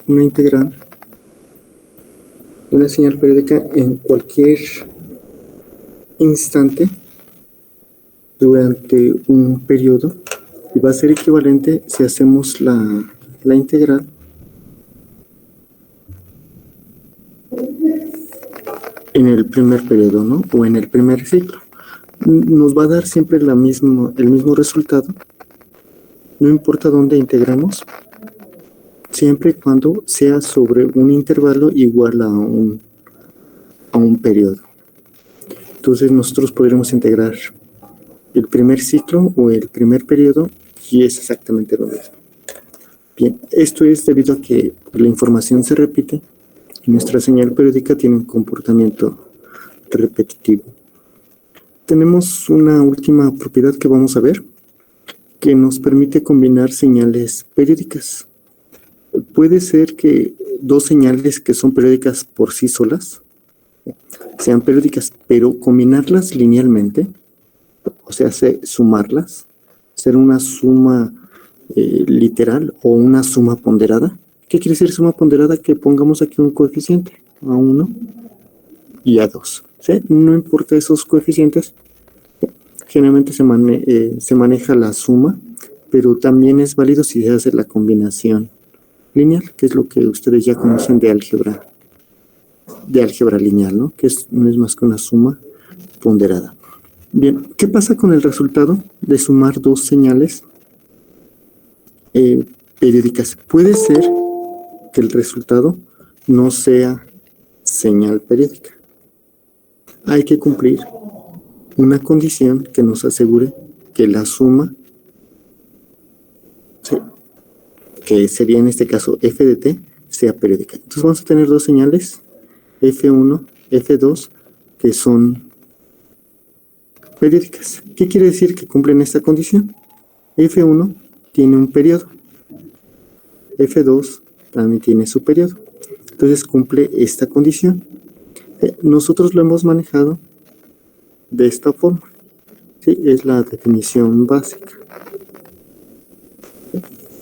una integral de una señal periódica en cualquier instante durante un periodo, y va a ser equivalente si hacemos la integral en el primer periodo, ¿no? O en el primer ciclo. Nos va a dar siempre el mismo resultado, no importa dónde integramos, siempre y cuando sea sobre un intervalo igual a un periodo. Entonces nosotros podremos integrar el primer ciclo o el primer periodo y es exactamente lo mismo. Bien, esto es debido a que la información se repite y nuestra señal periódica tiene un comportamiento repetitivo. Tenemos una última propiedad que vamos a ver, que nos permite combinar señales periódicas. Puede ser que dos señales que son periódicas por sí solas sean periódicas, pero combinarlas linealmente, o sea, sumarlas, ser una suma literal o una suma ponderada. ¿Qué quiere decir suma ponderada? Que pongamos aquí un coeficiente, A1 y A2. ¿Sí? No importa esos coeficientes, generalmente se maneja la suma, pero también es válido si se hace la combinación lineal, que es lo que ustedes ya conocen de álgebra lineal, ¿no? Que no es más que una suma ponderada. Bien, ¿qué pasa con el resultado de sumar dos señales periódicas? Puede ser que el resultado no sea señal periódica. Hay que cumplir una condición que nos asegure que la suma, que sería en este caso f de t, sea periódica. Entonces vamos a tener dos señales, f1, f2, que son periódicas. ¿Qué quiere decir que cumplen esta condición? f1 tiene un periodo, f2 también tiene su periodo. Entonces cumple esta condición. Nosotros lo hemos manejado de esta forma. ¿Sí? Es la definición básica.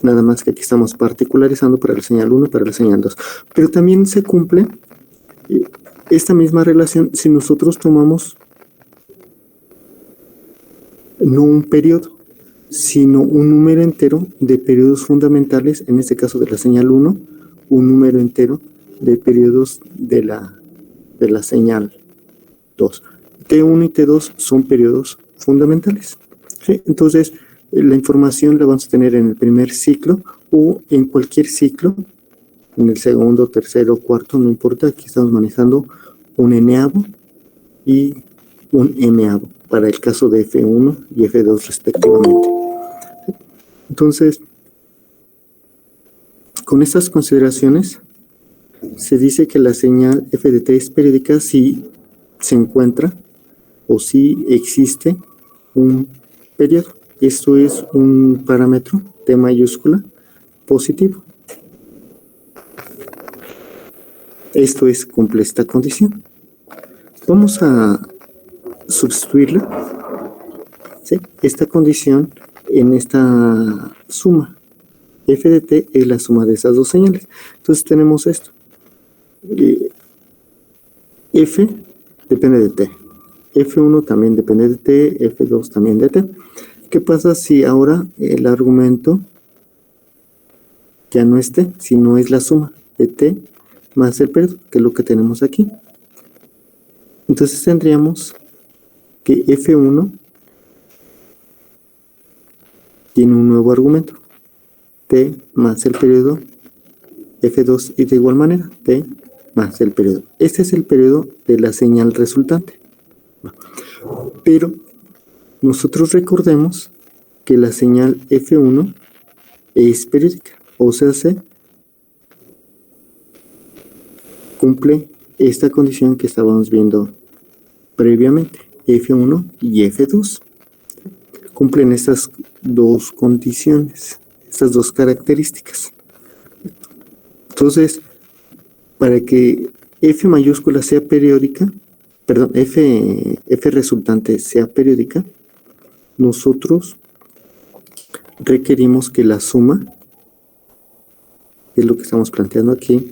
Nada más que aquí estamos particularizando para la señal 1 y para la señal 2. Pero también se cumple esta misma relación si nosotros tomamos no un periodo, sino un número entero de periodos fundamentales, en este caso de la señal 1, un número entero de periodos de la señal 2. T1 y T2 son periodos fundamentales. ¿Sí? Entonces, la información la vamos a tener en el primer ciclo o en cualquier ciclo, en el segundo, tercero, cuarto, no importa. Aquí estamos manejando un n-avo y un m-avo para el caso de F1 y F2 respectivamente. Entonces, con estas consideraciones, se dice que la señal f de t es periódica si se encuentra o si existe un periodo. Esto es un parámetro t mayúscula positivo. Esto cumple esta condición. Vamos a sustituirla, ¿sí? Esta condición en esta suma. F de t es la suma de esas dos señales. Entonces tenemos esto. F depende de t. F1 también depende de t, F2 también de t. ¿Qué pasa si ahora el argumento ya no es t, sino es la suma de t más el periodo, que es lo que tenemos aquí? Entonces tendríamos que F1 tiene un nuevo argumento, t más el periodo, F2 y de igual manera, t más el periodo. Este es el periodo de la señal resultante. Pero nosotros recordemos que la señal F1 es periódica, o sea, cumple esta condición que estábamos viendo previamente, F1 y F2. Cumplen estas dos condiciones, estas dos características. Entonces, para que F mayúscula sea periódica, perdón, F resultante sea periódica, nosotros requerimos que la suma es lo que estamos planteando aquí,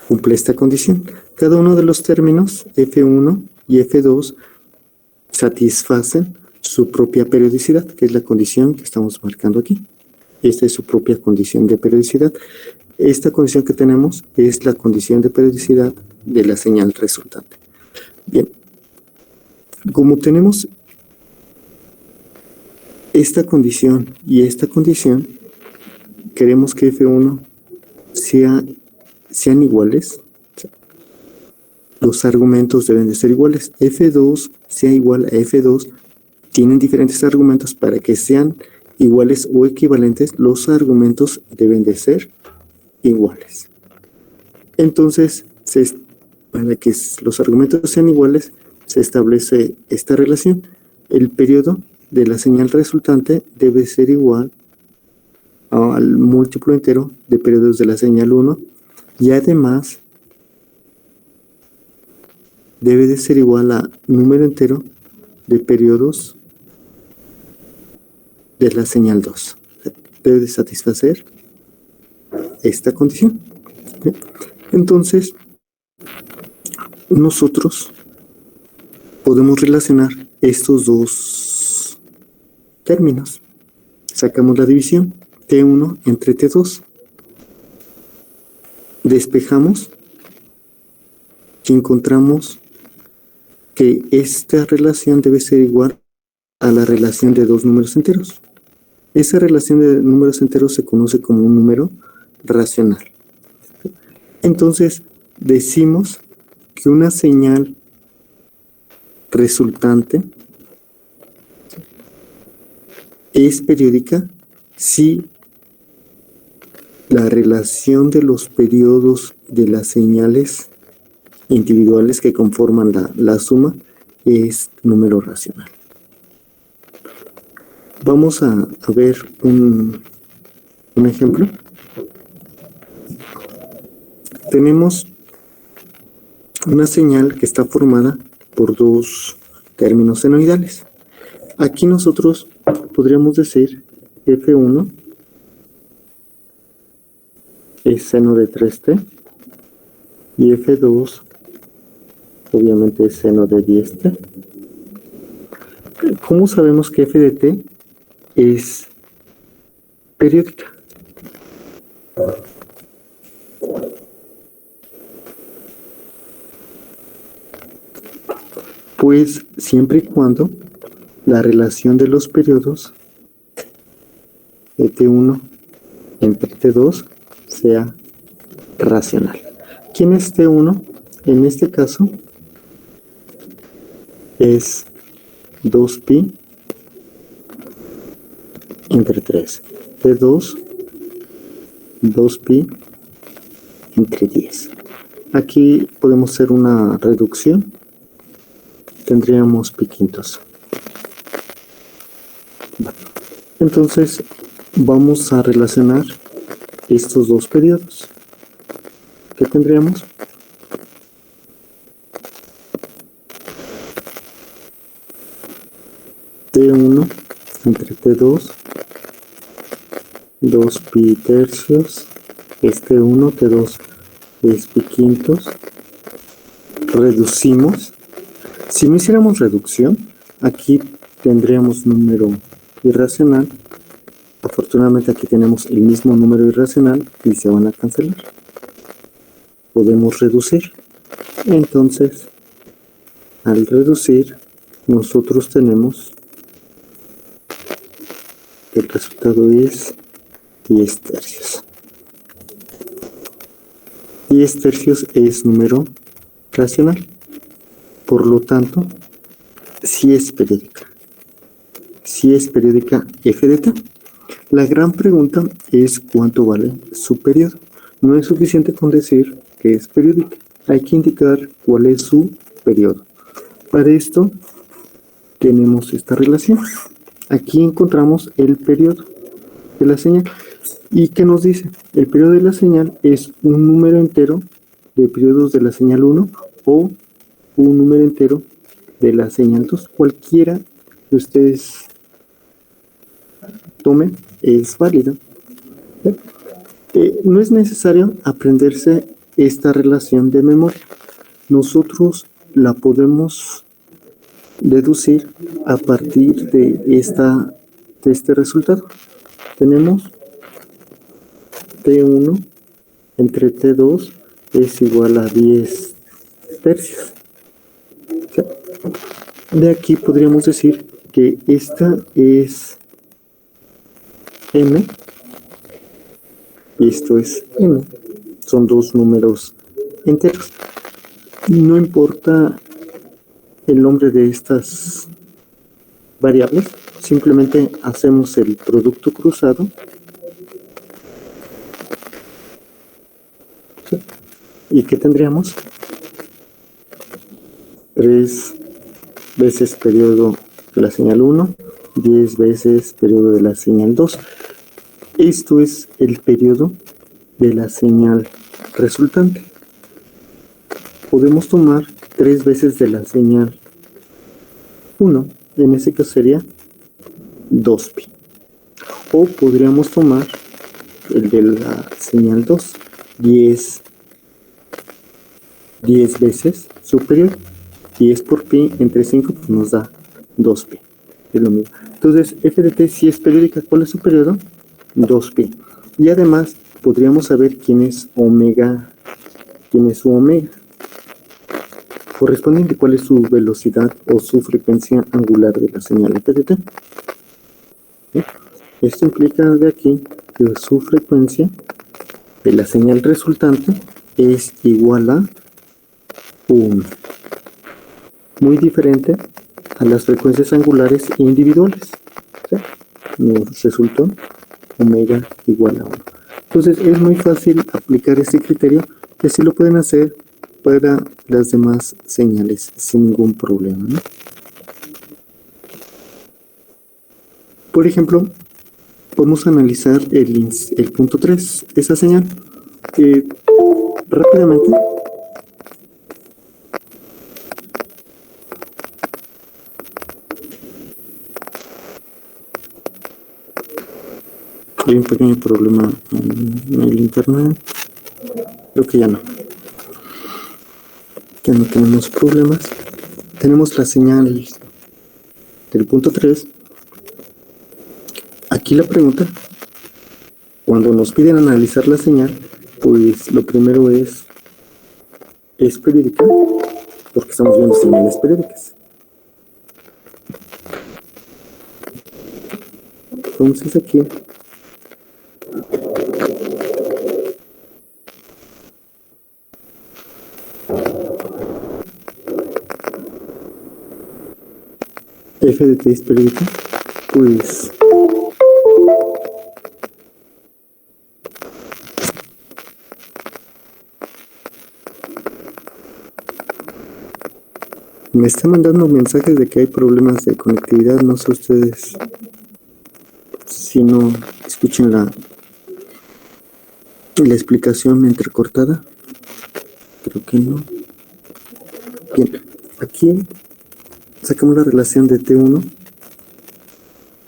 cumple esta condición. Cada uno de los términos F1 y F2 satisfacen su propia periodicidad, que es la condición que estamos marcando aquí. Esta es su propia condición de periodicidad. Esta condición que tenemos es la condición de periodicidad de la señal resultante. Bien, como tenemos esta condición y esta condición, queremos que F1 sean iguales. Los argumentos deben de ser iguales. F2 sea igual a F2. Tienen diferentes argumentos. Para que sean iguales o equivalentes, los argumentos deben de ser iguales. Entonces, para que los argumentos sean iguales, se establece esta relación. El periodo de la señal resultante debe ser igual al múltiplo entero de periodos de la señal 1 y además debe de ser igual a número entero de periodos de la señal 2. Debe de satisfacer esta condición. ¿Sí? Entonces, nosotros podemos relacionar estos dos términos. Sacamos la división T1 entre T2. Despejamos y encontramos que esta relación debe ser igual a la relación de dos números enteros. Esa relación de números enteros se conoce como un número racional. Entonces, decimos que una señal resultante es periódica si la relación de los periodos de las señales individuales que conforman la suma es número racional. Vamos a ver un ejemplo. Tenemos una señal que está formada por dos términos senoidales. Aquí nosotros podríamos decir F1 es seno de 3t y F2 obviamente es seno de 10t. ¿Cómo sabemos que f de t es periódica? Pues siempre y cuando la relación de los periodos de T1 entre T2 sea racional. ¿Quién es T1? En este caso es 2pi entre 3. T2, 2pi entre 10. Aquí podemos hacer una reducción. Tendríamos pi quintos. Entonces vamos a relacionar estos dos periodos. ¿Qué tendríamos? T1 entre T2, 2 pi tercios, este 1, T2 es pi quintos. Reducimos. Si no hiciéramos reducción, aquí tendríamos número irracional. Afortunadamente aquí tenemos el mismo número irracional y se van a cancelar. Podemos reducir. Entonces, al reducir, nosotros tenemos que el resultado es 10 tercios. 10 tercios es número racional. Por lo tanto, sí es periódica. Sí es periódica f de t. La gran pregunta es cuánto vale su periodo. No es suficiente con decir que es periódica. Hay que indicar cuál es su periodo. Para esto tenemos esta relación. Aquí encontramos el periodo de la señal. ¿Y qué nos dice? El periodo de la señal es un número entero de periodos de la señal 1 o un número entero de la señal 2. Cualquiera que ustedes tomen es válido. No es necesario aprenderse esta relación de memoria. Nosotros la podemos deducir a partir de este resultado. Tenemos T1 entre T2 es igual a 10 tercios. De aquí podríamos decir que esta es M y esto es M. Son dos números enteros. No importa el nombre de estas variables, simplemente hacemos el producto cruzado. ¿Sí? ¿Y qué tendríamos? 3 veces periodo de la señal 1, 10 veces periodo de la señal 2. Esto es el periodo de la señal resultante. Podemos tomar 3 veces de la señal 1, en ese caso sería 2pi. O podríamos tomar el de la señal 2, 10 veces superior. 10 por pi entre 5 pues nos da 2pi. Es lo mismo. Entonces, f de t si es periódica, ¿cuál es su periodo? 2pi. Y además, podríamos saber quién es omega, quién es su omega. Correspondiente cuál es su velocidad o su frecuencia angular de la señal f de t. ¿Sí? Esto implica de aquí que su frecuencia de la señal resultante es igual a 1. Muy diferente a las frecuencias angulares individuales. ¿Sí? Nos resultó omega igual a 1. Entonces es muy fácil aplicar este criterio, que sí lo pueden hacer para las demás señales sin ningún problema, ¿no? Por ejemplo, podemos analizar el punto 3, esa señal. Rápidamente. Hay un pequeño problema en el internet. Creo que ya no. Ya no tenemos problemas. Tenemos la señal del punto 3. Aquí la pregunta, cuando nos piden analizar la señal, pues lo primero es periódica, porque estamos viendo señales periódicas. Entonces aquí f de t es periódica, pues me está mandando mensajes de que hay problemas de conectividad. No sé ustedes si no escuchen la explicación entrecortada. Creo que no. Bien, aquí sacamos la relación de T1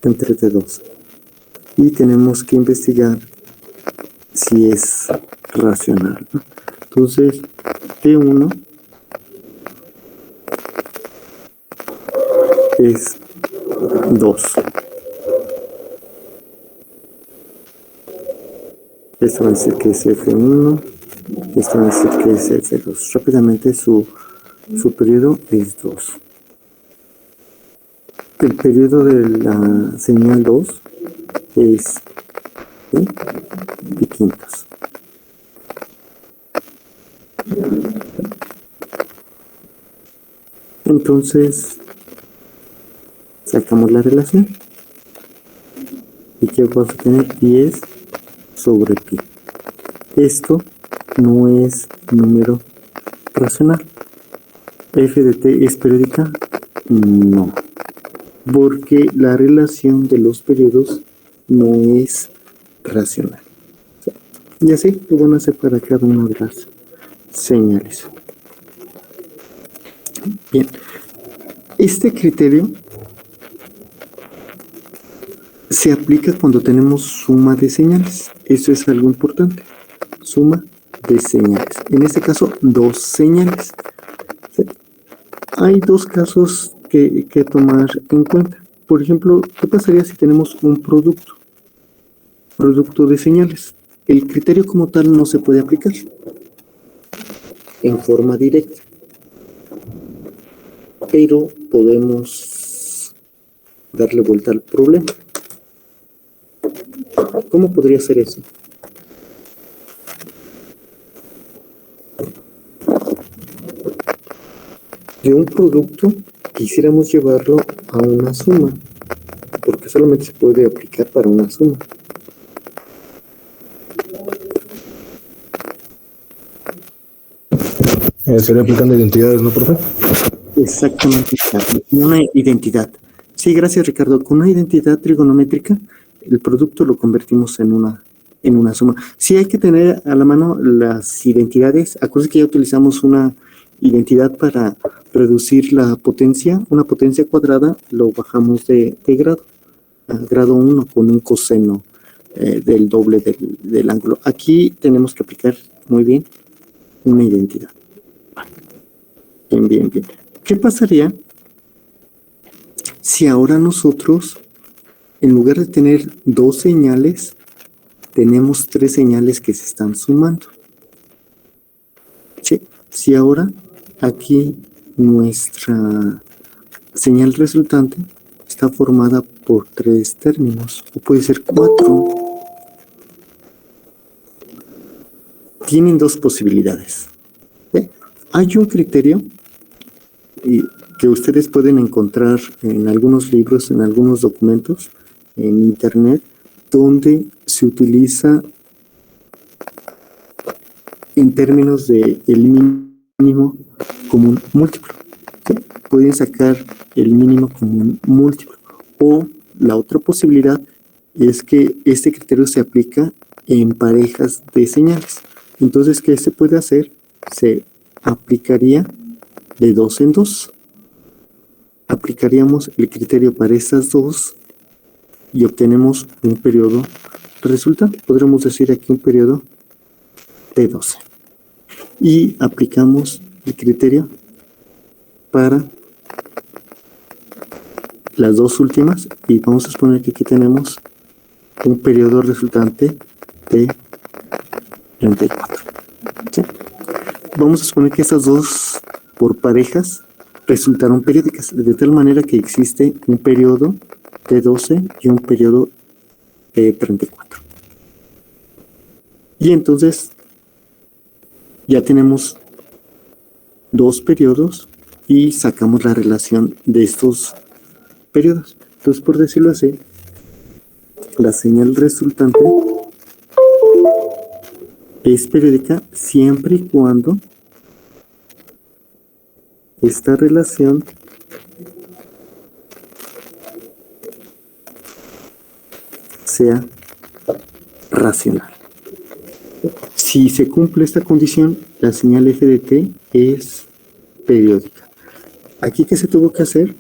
entre T2 y tenemos que investigar si es racional, ¿no? Entonces T1 es 2. Esto va a decir que es F1, esto va a decir que es F2. Rápidamente su periodo es 2. El periodo de la señal 2 es pi quintos. Entonces sacamos la relación y que vamos a tener 10 sobre pi. Esto no es número racional. F de t es periódica, no, porque la relación de los periodos no es racional. Y así lo van a hacer para cada una de las señales. Bien, este criterio se aplica cuando tenemos suma de señales. Eso es algo importante. Suma de señales. En este caso, dos señales. ¿Sí? Hay dos casos que tomar en cuenta. Por ejemplo, ¿qué pasaría si tenemos un producto? Producto de señales. El criterio como tal no se puede aplicar en forma directa, pero podemos darle vuelta al problema. ¿Cómo podría ser eso? De un producto quisiéramos llevarlo a una suma, porque solamente se puede aplicar para una suma. Sería aplicando identidades, ¿no, profe? Exactamente, una identidad. Sí, gracias, Ricardo. Con una identidad trigonométrica, el producto lo convertimos en una suma. Sí, hay que tener a la mano las identidades. Acuérdense que ya utilizamos una identidad para reducir la potencia. Una potencia cuadrada lo bajamos de grado, a grado 1 con un coseno del doble del ángulo. Aquí tenemos que aplicar muy bien una identidad. Bien. ¿Qué pasaría si ahora nosotros, en lugar de tener dos señales, tenemos tres señales que se están sumando? ¿Sí? Si ahora aquí nuestra señal resultante está formada por tres términos, o puede ser cuatro. Tienen dos posibilidades. ¿Sí? Hay un criterio que ustedes pueden encontrar en algunos libros, en algunos documentos, en internet, donde se utiliza en términos de el mínimo común múltiplo. ¿Sí? Pueden sacar el mínimo común múltiplo. O la otra posibilidad es que este criterio se aplica en parejas de señales. Entonces, ¿qué se puede hacer? Se aplicaría de dos en dos. Aplicaríamos el criterio para estas dos y obtenemos un periodo resultante. Podríamos decir aquí un periodo de 12. Y aplicamos el criterio para las dos últimas y vamos a suponer que aquí tenemos un periodo resultante de 34. ¿Sí? Vamos a suponer que estas dos por parejas resultaron periódicas, de tal manera que existe un periodo de 12 y un periodo de 34. Y entonces ya tenemos dos periodos y sacamos la relación de estos periodos. Entonces, por decirlo así, la señal resultante es periódica siempre y cuando esta relación sea racional. Si se cumple esta condición, la señal f de t es periódica. Aquí, ¿qué se tuvo que hacer?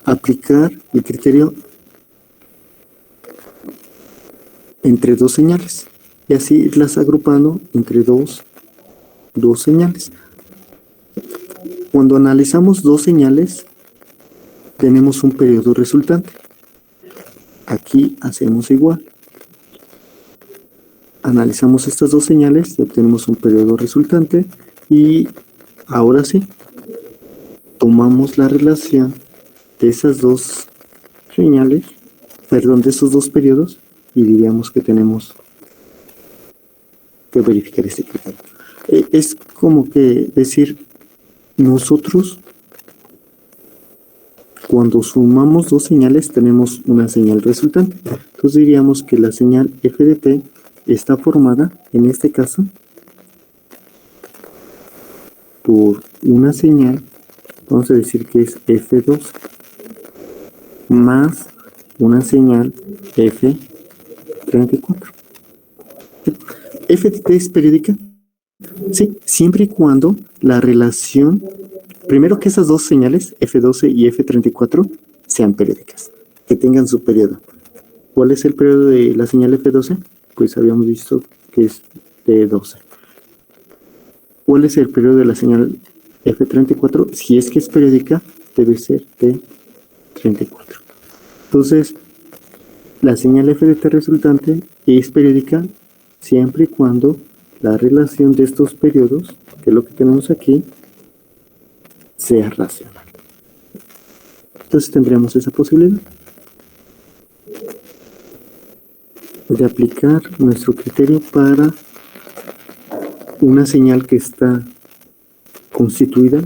Aplicar el criterio entre dos señales y así irlas agrupando entre dos señales. Cuando analizamos dos señales, tenemos un periodo resultante. Aquí hacemos igual. Analizamos estas dos señales y obtenemos un periodo resultante y ahora sí, tomamos la relación de esas dos señales, de esos dos periodos y diríamos que tenemos que verificar este criterio. Es como que decir, nosotros cuando sumamos dos señales tenemos una señal resultante. Entonces diríamos que la señal f de t está formada, en este caso, por una señal, vamos a decir que es f2, más una señal f34. ¿F de t es periódica? Sí, siempre y cuando la relación, primero que esas dos señales, f12 y f34, sean periódicas, que tengan su periodo. ¿Cuál es el periodo de la señal F12? Pues habíamos visto que es de 12. ¿Cuál es el periodo de la señal F34? Si es que es periódica, debe ser de 34. Entonces, la señal F de T resultante es periódica siempre y cuando la relación de estos periodos, que es lo que tenemos aquí, sea racional. Entonces tendríamos esa posibilidad de aplicar nuestro criterio para una señal que está constituida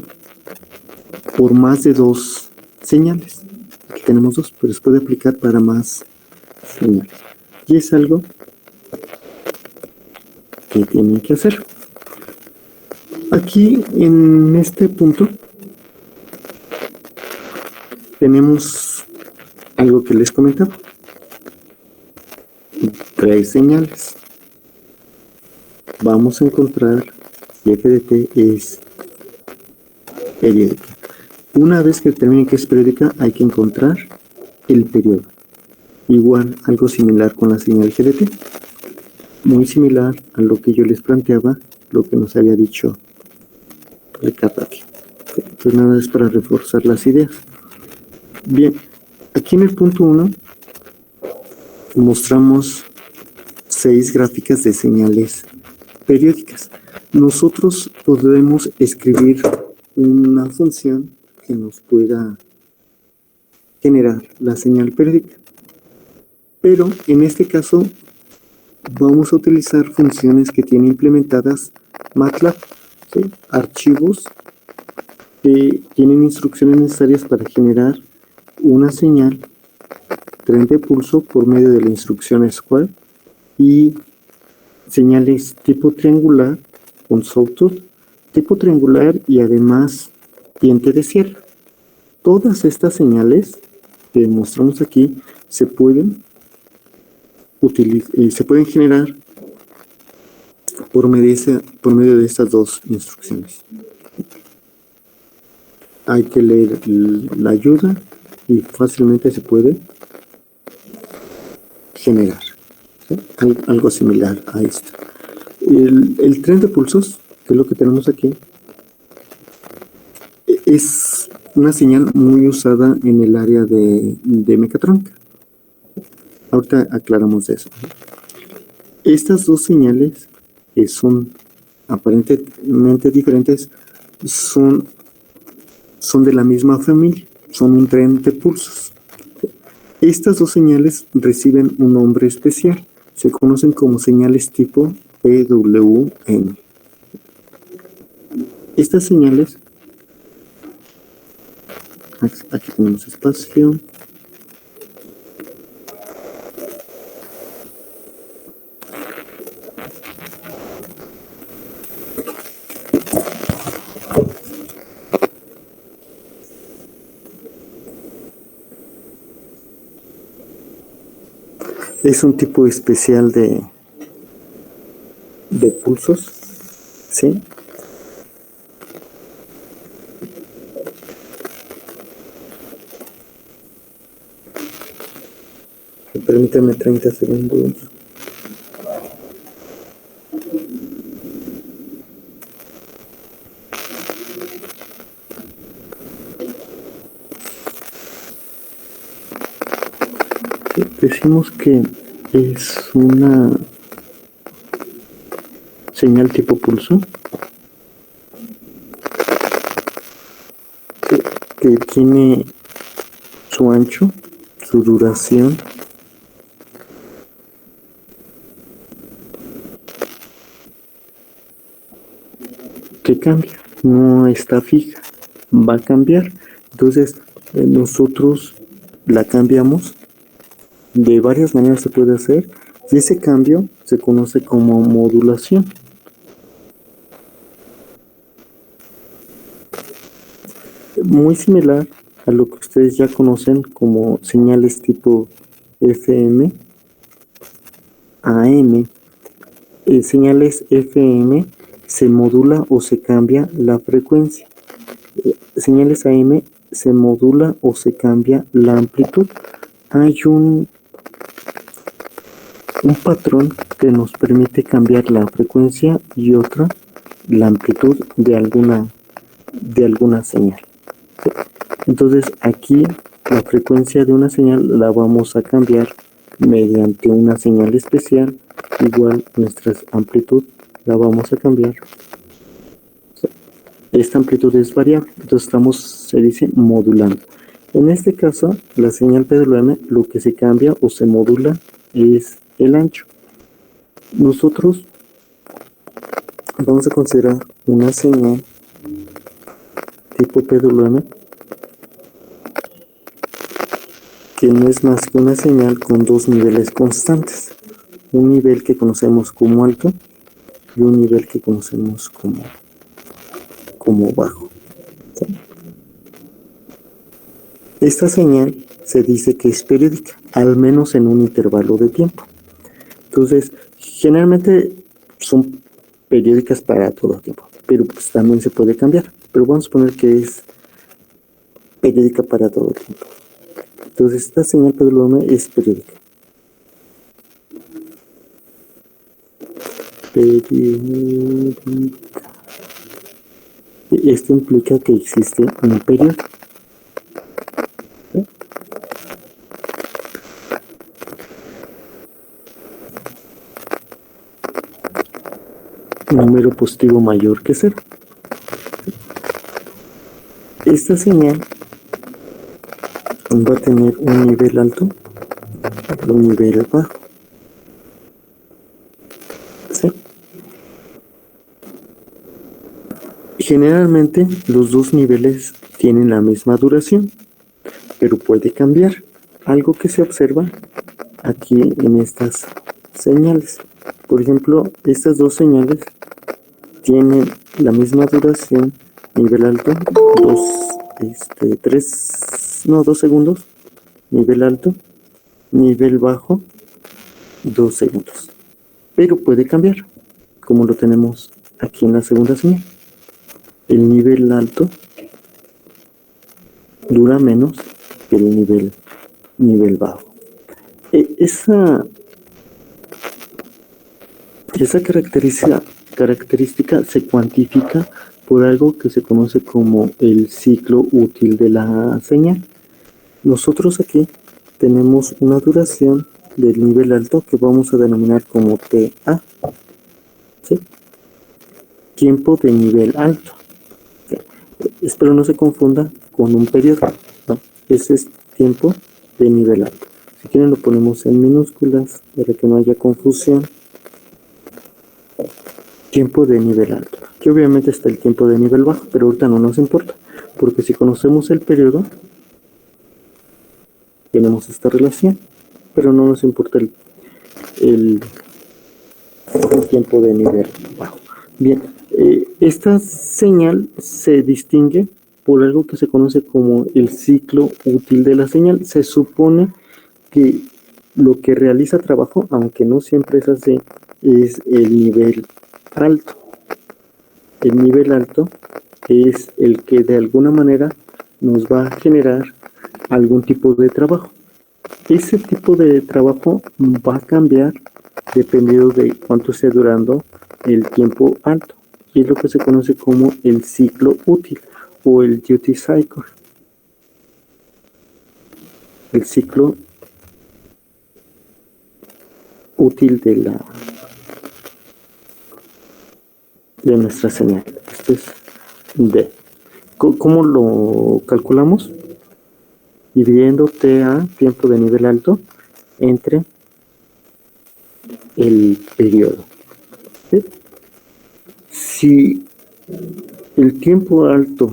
por más de dos señales. Aquí tenemos dos, pero se puede aplicar para más señales. Y es algo que tienen que hacer. Aquí en este punto tenemos algo que les comentaba. 3 señales. Vamos a encontrar si f de t es periódica. Una vez que determinen que es periódica, hay que encontrar el periodo. Igual, algo similar con la señal g de t. Muy similar a lo que yo les planteaba, lo que nos había dicho Ricardo aquí. Pues nada, es para reforzar las ideas. Bien, aquí en el punto 1 mostramos 6 gráficas de señales periódicas. Nosotros podremos escribir una función que nos pueda generar la señal periódica. Pero en este caso vamos a utilizar funciones que tiene implementadas MATLAB, ¿sí? Archivos que tienen instrucciones necesarias para generar una señal tren de pulso por medio de la instrucción square y señales tipo triangular con sawtooth, tipo triangular y además diente de sierra. Todas estas señales que mostramos aquí se pueden generar por medio de estas dos instrucciones. Hay que leer la ayuda y fácilmente se puede generar, ¿sí? Algo similar a esto. El tren de pulsos, que es lo que tenemos aquí, es una señal muy usada en el área de mecatrónica. Ahorita aclaramos eso. Estas dos señales, que son aparentemente diferentes, son de la misma familia, son un tren de pulsos. Estas dos señales reciben un nombre especial, se conocen como señales tipo PWM. Estas señales, aquí tenemos espacio, es un tipo especial de pulsos, ¿sí? Permítame 30 segundos. Decimos que es una señal tipo pulso que tiene su ancho, su duración, que cambia, no está fija, va a cambiar. Entonces nosotros la cambiamos. De varias maneras se puede hacer y ese cambio se conoce como modulación. Muy similar a lo que ustedes ya conocen como señales tipo FM, AM. Señales FM se modula o se cambia la frecuencia. Señales AM se modula o se cambia la amplitud. Hay un un patrón que nos permite cambiar la frecuencia y otra la amplitud de alguna señal. Entonces aquí la frecuencia de una señal la vamos a cambiar mediante una señal especial, igual nuestra amplitud la vamos a cambiar. Esta amplitud es variable, entonces se dice modulando. En este caso, la señal PWM, lo que se cambia o se modula es el ancho. Nosotros vamos a considerar una señal tipo PWM que no es más que una señal con dos niveles constantes. Un nivel que conocemos como alto y un nivel que conocemos como bajo. ¿Sí? Esta señal se dice que es periódica, al menos en un intervalo de tiempo. Entonces, generalmente son periódicas para todo el tiempo, pero pues también se puede cambiar. Pero vamos a suponer que es periódica para todo el tiempo. Entonces, esta señal PWM es periódica. Esto implica que existe un periodo. ¿Sí? Un número positivo mayor que 0. Esta señal va a tener un nivel alto y un nivel bajo. ¿Sí? Generalmente los dos niveles tienen la misma duración, pero puede cambiar. Algo que se observa aquí en estas señales. Por ejemplo, estas dos señales tienen la misma duración, nivel alto, 2 segundos, nivel alto, nivel bajo, 2 segundos. Pero puede cambiar, como lo tenemos aquí en la segunda señal. El nivel alto dura menos que el nivel bajo. Esa característica se cuantifica por algo que se conoce como el ciclo útil de la señal. Nosotros aquí tenemos una duración del nivel alto que vamos a denominar como TA. ¿Sí? Tiempo de nivel alto. ¿Sí? Espero no se confunda con un periodo. ¿No? Ese es tiempo de nivel alto. Si quieren lo ponemos en minúsculas para que no haya confusión. Tiempo de nivel alto. Aquí obviamente está el tiempo de nivel bajo, pero ahorita no nos importa, porque si conocemos el periodo, tenemos esta relación, pero no nos importa el tiempo de nivel bajo. Bien, esta señal se distingue por algo que se conoce como el ciclo útil de la señal. Se supone que lo que realiza trabajo, aunque no siempre es así, es el nivel alto. El nivel alto es el que de alguna manera nos va a generar algún tipo de trabajo. Ese tipo de trabajo va a cambiar dependiendo de cuánto esté durando el tiempo alto. Y es lo que se conoce como el ciclo útil o el duty cycle. El ciclo útil de nuestra señal. Esto es D. ¿Cómo lo calculamos? Dividiendo TA, tiempo de nivel alto, entre el periodo. ¿Sí? Si el tiempo alto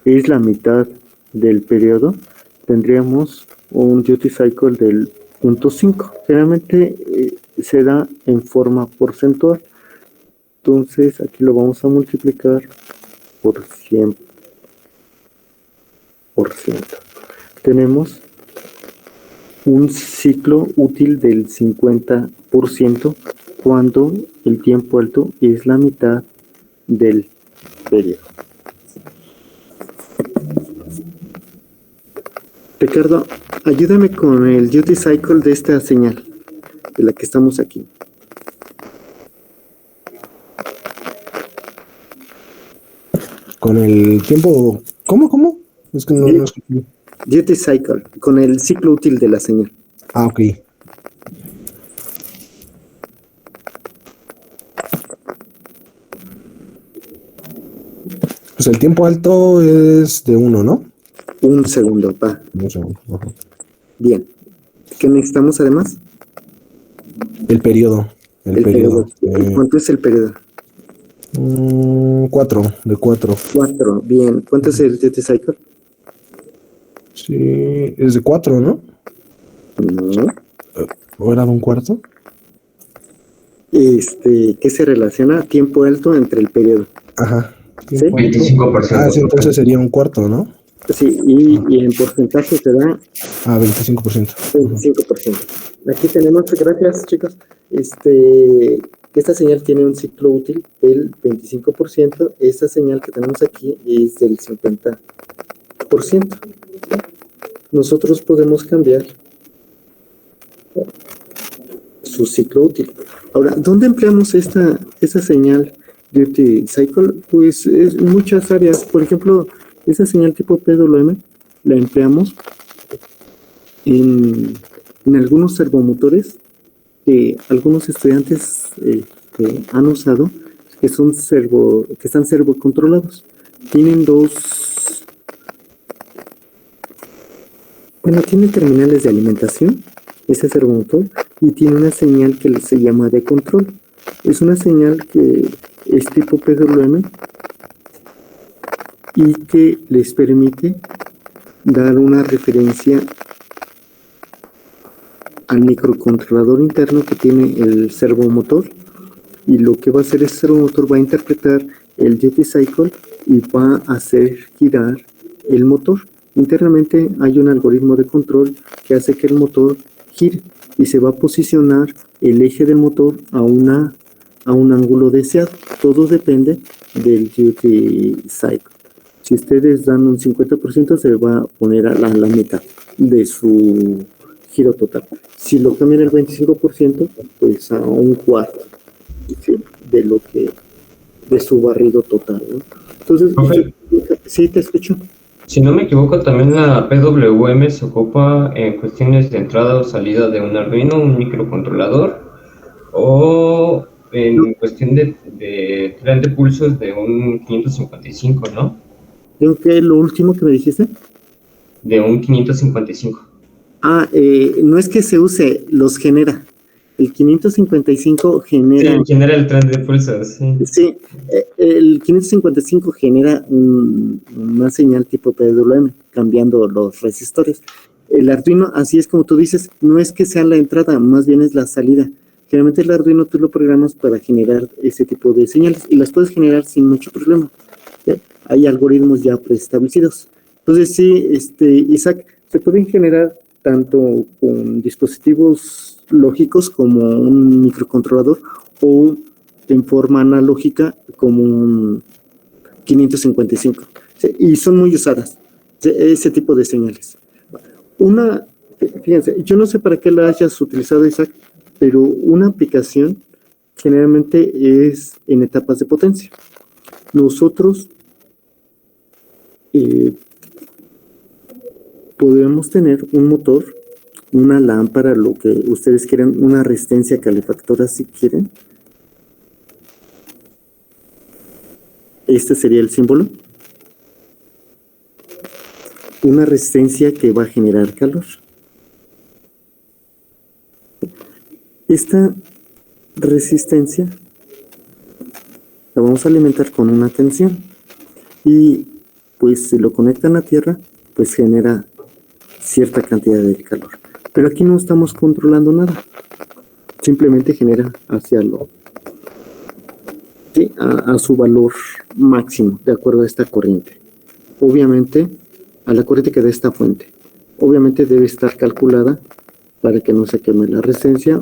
es la mitad del periodo, tendríamos un duty cycle del 0.5. Generalmente se da en forma porcentual. Entonces aquí lo vamos a multiplicar por 100%. Tenemos un ciclo útil del 50% cuando el tiempo alto es la mitad del periodo. Ricardo, ayúdame con el duty cycle de esta señal. de la que estamos aquí. Con el tiempo... ¿Cómo? Es que no escuché. Duty cycle, con el ciclo útil de la señal. Ah, ok. Pues el tiempo alto es de 1, ¿no? Un segundo, va. Un segundo. Ajá. Bien. ¿Qué necesitamos además? El periodo. El periodo. ¿Cuánto es el periodo? 4, de 4. 4, bien. ¿Cuánto es el duty cycle? Sí, es de 4, ¿no? No. ¿O era de un cuarto? ¿Qué se relaciona? Tiempo alto entre el periodo. Ajá. ¿Sí? 25%. Ah, sí, entonces sería un cuarto, ¿no? Sí, y en porcentaje se da 25%. 25%. Aquí tenemos, gracias chicos, esta señal tiene un ciclo útil del 25%, esta señal que tenemos aquí es del 50%. Nosotros podemos cambiar su ciclo útil. Ahora, ¿dónde empleamos esta señal duty cycle? Pues en muchas áreas. Por ejemplo, esa señal tipo PWM la empleamos en algunos servomotores que algunos estudiantes han usado, que están servocontrolados. Tienen tiene terminales de alimentación, ese servomotor, y tiene una señal que se llama de control. Es una señal que es tipo PWM y que les permite dar una referencia al microcontrolador interno que tiene el servomotor, y lo que va a hacer ese servomotor va a interpretar el duty cycle y va a hacer girar el motor. Internamente hay un algoritmo de control que hace que el motor gire y se va a posicionar el eje del motor a un ángulo deseado. Todo depende del duty cycle. Si ustedes dan un 50%, se va a poner a la mitad de su giro total. Si lo cambian el 25%, pues a un cuarto, ¿sí? de su barrido total, ¿no? Entonces, Okay. sí, te escucho. Si no me equivoco, también la PWM se ocupa en cuestiones de entrada o salida de un Arduino, un microcontrolador, o en cuestión de tren de pulsos de un 555, ¿no? Creo que lo último que me dijiste. De un 555. No es que se use, los genera. El 555 genera... Sí, genera el tren de pulsos, sí. Sí, el 555 genera una señal tipo PWM, cambiando los resistores. El Arduino, así es como tú dices, no es que sea la entrada, más bien es la salida. Generalmente el Arduino tú lo programas para generar ese tipo de señales y las puedes generar sin mucho problema. Hay algoritmos ya preestablecidos. Entonces sí, Isaac, se pueden generar tanto con dispositivos lógicos como un microcontrolador o en forma analógica como un 555. ¿Sí? Y son muy usadas, ¿sí? Ese tipo de señales. Fíjense, yo no sé para qué la hayas utilizado, Isaac, pero una aplicación generalmente es en etapas de potencia. Nosotros podemos tener un motor, una lámpara, lo que ustedes quieran, una resistencia calefactora si quieren. Este sería el símbolo. Una resistencia que va a generar calor. Esta resistencia la vamos a alimentar con una tensión. Y pues si lo conectan a tierra, pues genera cierta cantidad de calor. Pero aquí no estamos controlando nada. Simplemente genera hacia a su valor máximo, de acuerdo a esta corriente. Obviamente, a la corriente que da esta fuente. Obviamente debe estar calculada para que no se queme la resistencia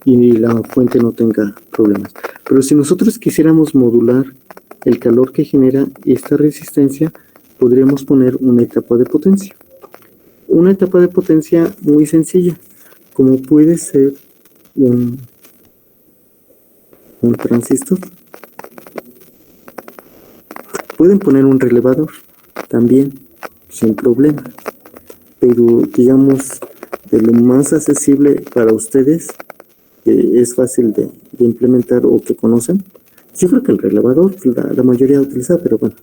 y la fuente no tenga problemas. Pero si nosotros quisiéramos modular el calor que genera esta resistencia, podríamos poner una etapa de potencia. Una etapa de potencia muy sencilla, como puede ser un, un transistor. Pueden poner un relevador también, sin problema. Pero digamos, de lo más accesible para ustedes, que es fácil de implementar o que conocen, yo creo que el relevador, la mayoría utiliza, pero bueno.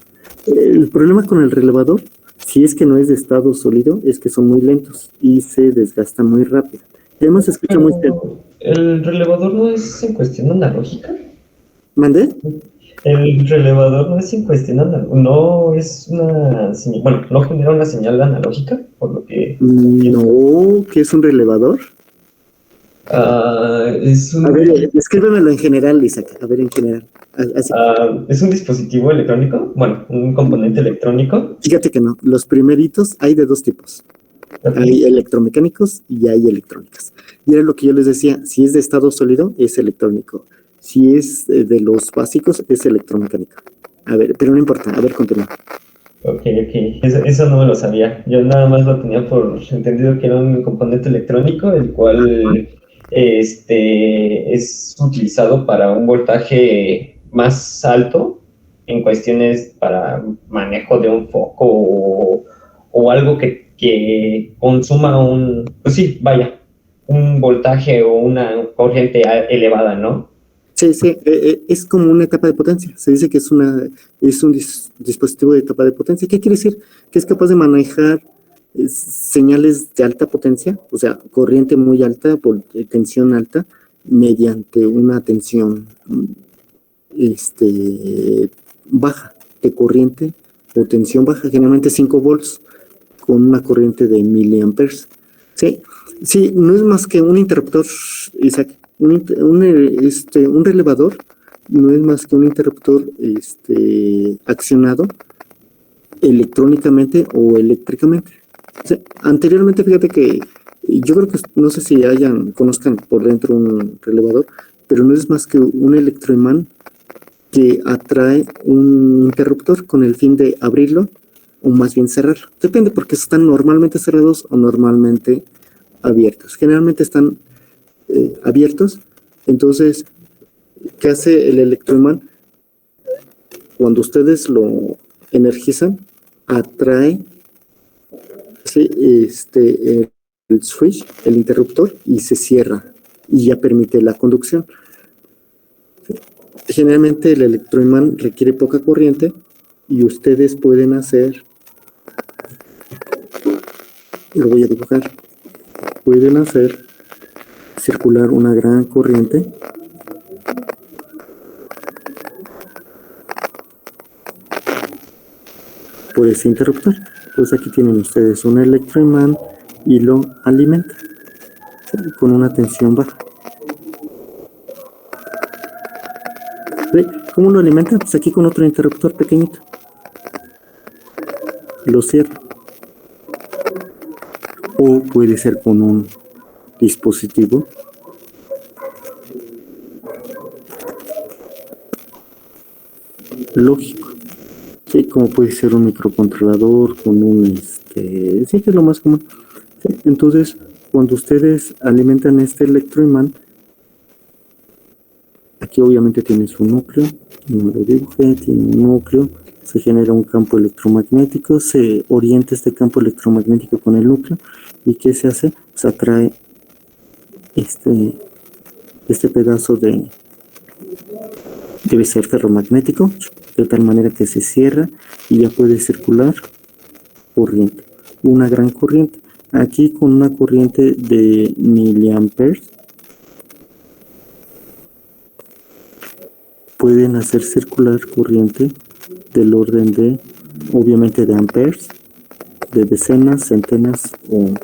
El problema con el relevador, si es que no es de estado sólido, es que son muy lentos y se desgastan muy rápido. Y además se escucha muy cerca. ¿El relevador no es en cuestión analógica? ¿Mandé? El relevador no es en cuestión analógica, no es una señal, bueno, no genera una señal analógica, por lo que... No, ¿qué es un relevador? Es A ver, un... escríbemelo en general, Isaac. A ver, en general. Así. ¿Es un dispositivo electrónico? Bueno, un componente electrónico. Fíjate que no. Los primeritos hay de dos tipos. Okay. Hay electromecánicos y hay electrónicas. Y era lo que yo les decía, si es de estado sólido, es electrónico. Si es de los básicos, es electromecánico. A ver, pero no importa. A ver, continúa. Ok. Eso no me lo sabía. Yo nada más lo tenía por entendido que era un componente electrónico, el cual es utilizado para un voltaje más alto en cuestiones para manejo de un foco o algo que consuma pues sí, vaya, un voltaje o una corriente elevada, ¿no? Sí, es como una etapa de potencia. Se dice que es un dispositivo de etapa de potencia. ¿Qué quiere decir? Que es capaz de manejar señales de alta potencia, o sea, corriente muy alta, por tensión alta, mediante una tensión baja de corriente o tensión baja, generalmente 5 volts, con una corriente de miliamperes. Sí, no es más que un interruptor, Isaac. Un relevador no es más que un interruptor accionado electrónicamente o eléctricamente. Anteriormente, fíjate que yo creo que no sé si conozcan por dentro un relevador, pero no es más que un electroimán que atrae un interruptor con el fin de abrirlo o más bien cerrarlo. Depende, porque están normalmente cerrados o normalmente abiertos. Generalmente están abiertos. Entonces, ¿qué hace el electroimán? Cuando ustedes lo energizan, atrae el switch, el interruptor, y se cierra y ya permite la conducción. Generalmente el electroimán requiere poca corriente y ustedes pueden hacer, lo voy a dibujar, pueden hacer circular una gran corriente por ese interruptor. Entonces aquí tienen ustedes un electroimán y lo alimentan con una tensión baja. ¿Cómo lo alimentan? Pues aquí con otro interruptor pequeñito. Lo cierro. O puede ser con un dispositivo lógico. Sí, como puede ser un microcontrolador con sí, que es lo más común. Sí, entonces, cuando ustedes alimentan este electroimán, aquí obviamente tiene su núcleo, no lo dibujé, tiene un núcleo, se genera un campo electromagnético, se orienta este campo electromagnético con el núcleo, y ¿qué se hace? Se atrae este pedazo debe ser ferromagnético, de tal manera que se cierra y ya puede circular corriente, una gran corriente. Aquí con una corriente de miliamperes pueden hacer circular corriente del orden de, obviamente, de amperes, de decenas, centenas o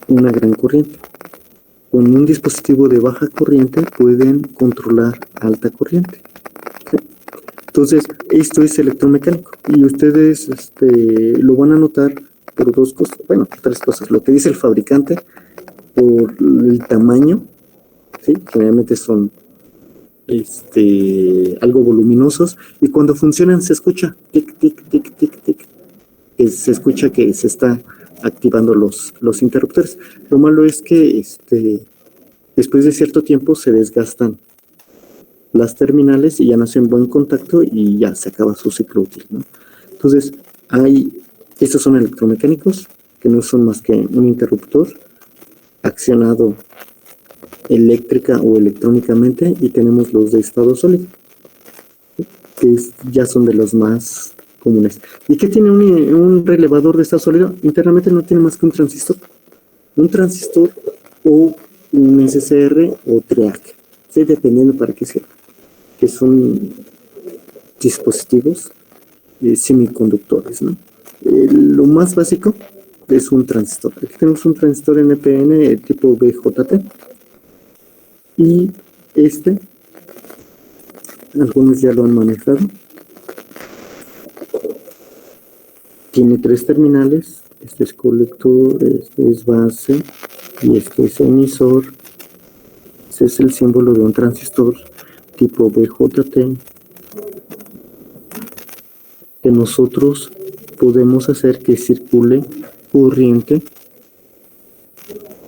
una gran corriente. Con un dispositivo de baja corriente pueden controlar alta corriente. ¿Sí? Entonces, esto es electromecánico y ustedes lo van a notar por dos cosas, bueno, por tres cosas. Lo que dice el fabricante, por el tamaño, ¿sí? Generalmente son algo voluminosos, y cuando funcionan se escucha tic, tic, tic, tic, tic. Se escucha que se está activando los interruptores. Lo malo es que después de cierto tiempo se desgastan las terminales y ya no hacen buen contacto y ya se acaba su ciclo útil, ¿no? Entonces, estos son electromecánicos, que no son más que un interruptor accionado eléctrica o electrónicamente, y tenemos los de estado sólido, que ya son de los más comunes. ¿Y qué tiene un relevador de estado sólido? Internamente no tiene más que un transistor o un SCR o TREAC, ¿sí? Dependiendo para qué sirva, que son dispositivos semiconductores, ¿no? Lo más básico es un transistor. Aquí tenemos un transistor NPN tipo BJT, y algunos ya lo han manejado. Tiene 3 terminales. Este es colector, este es base y este es emisor. Ese es el símbolo de un transistor tipo BJT, que nosotros podemos hacer que circule corriente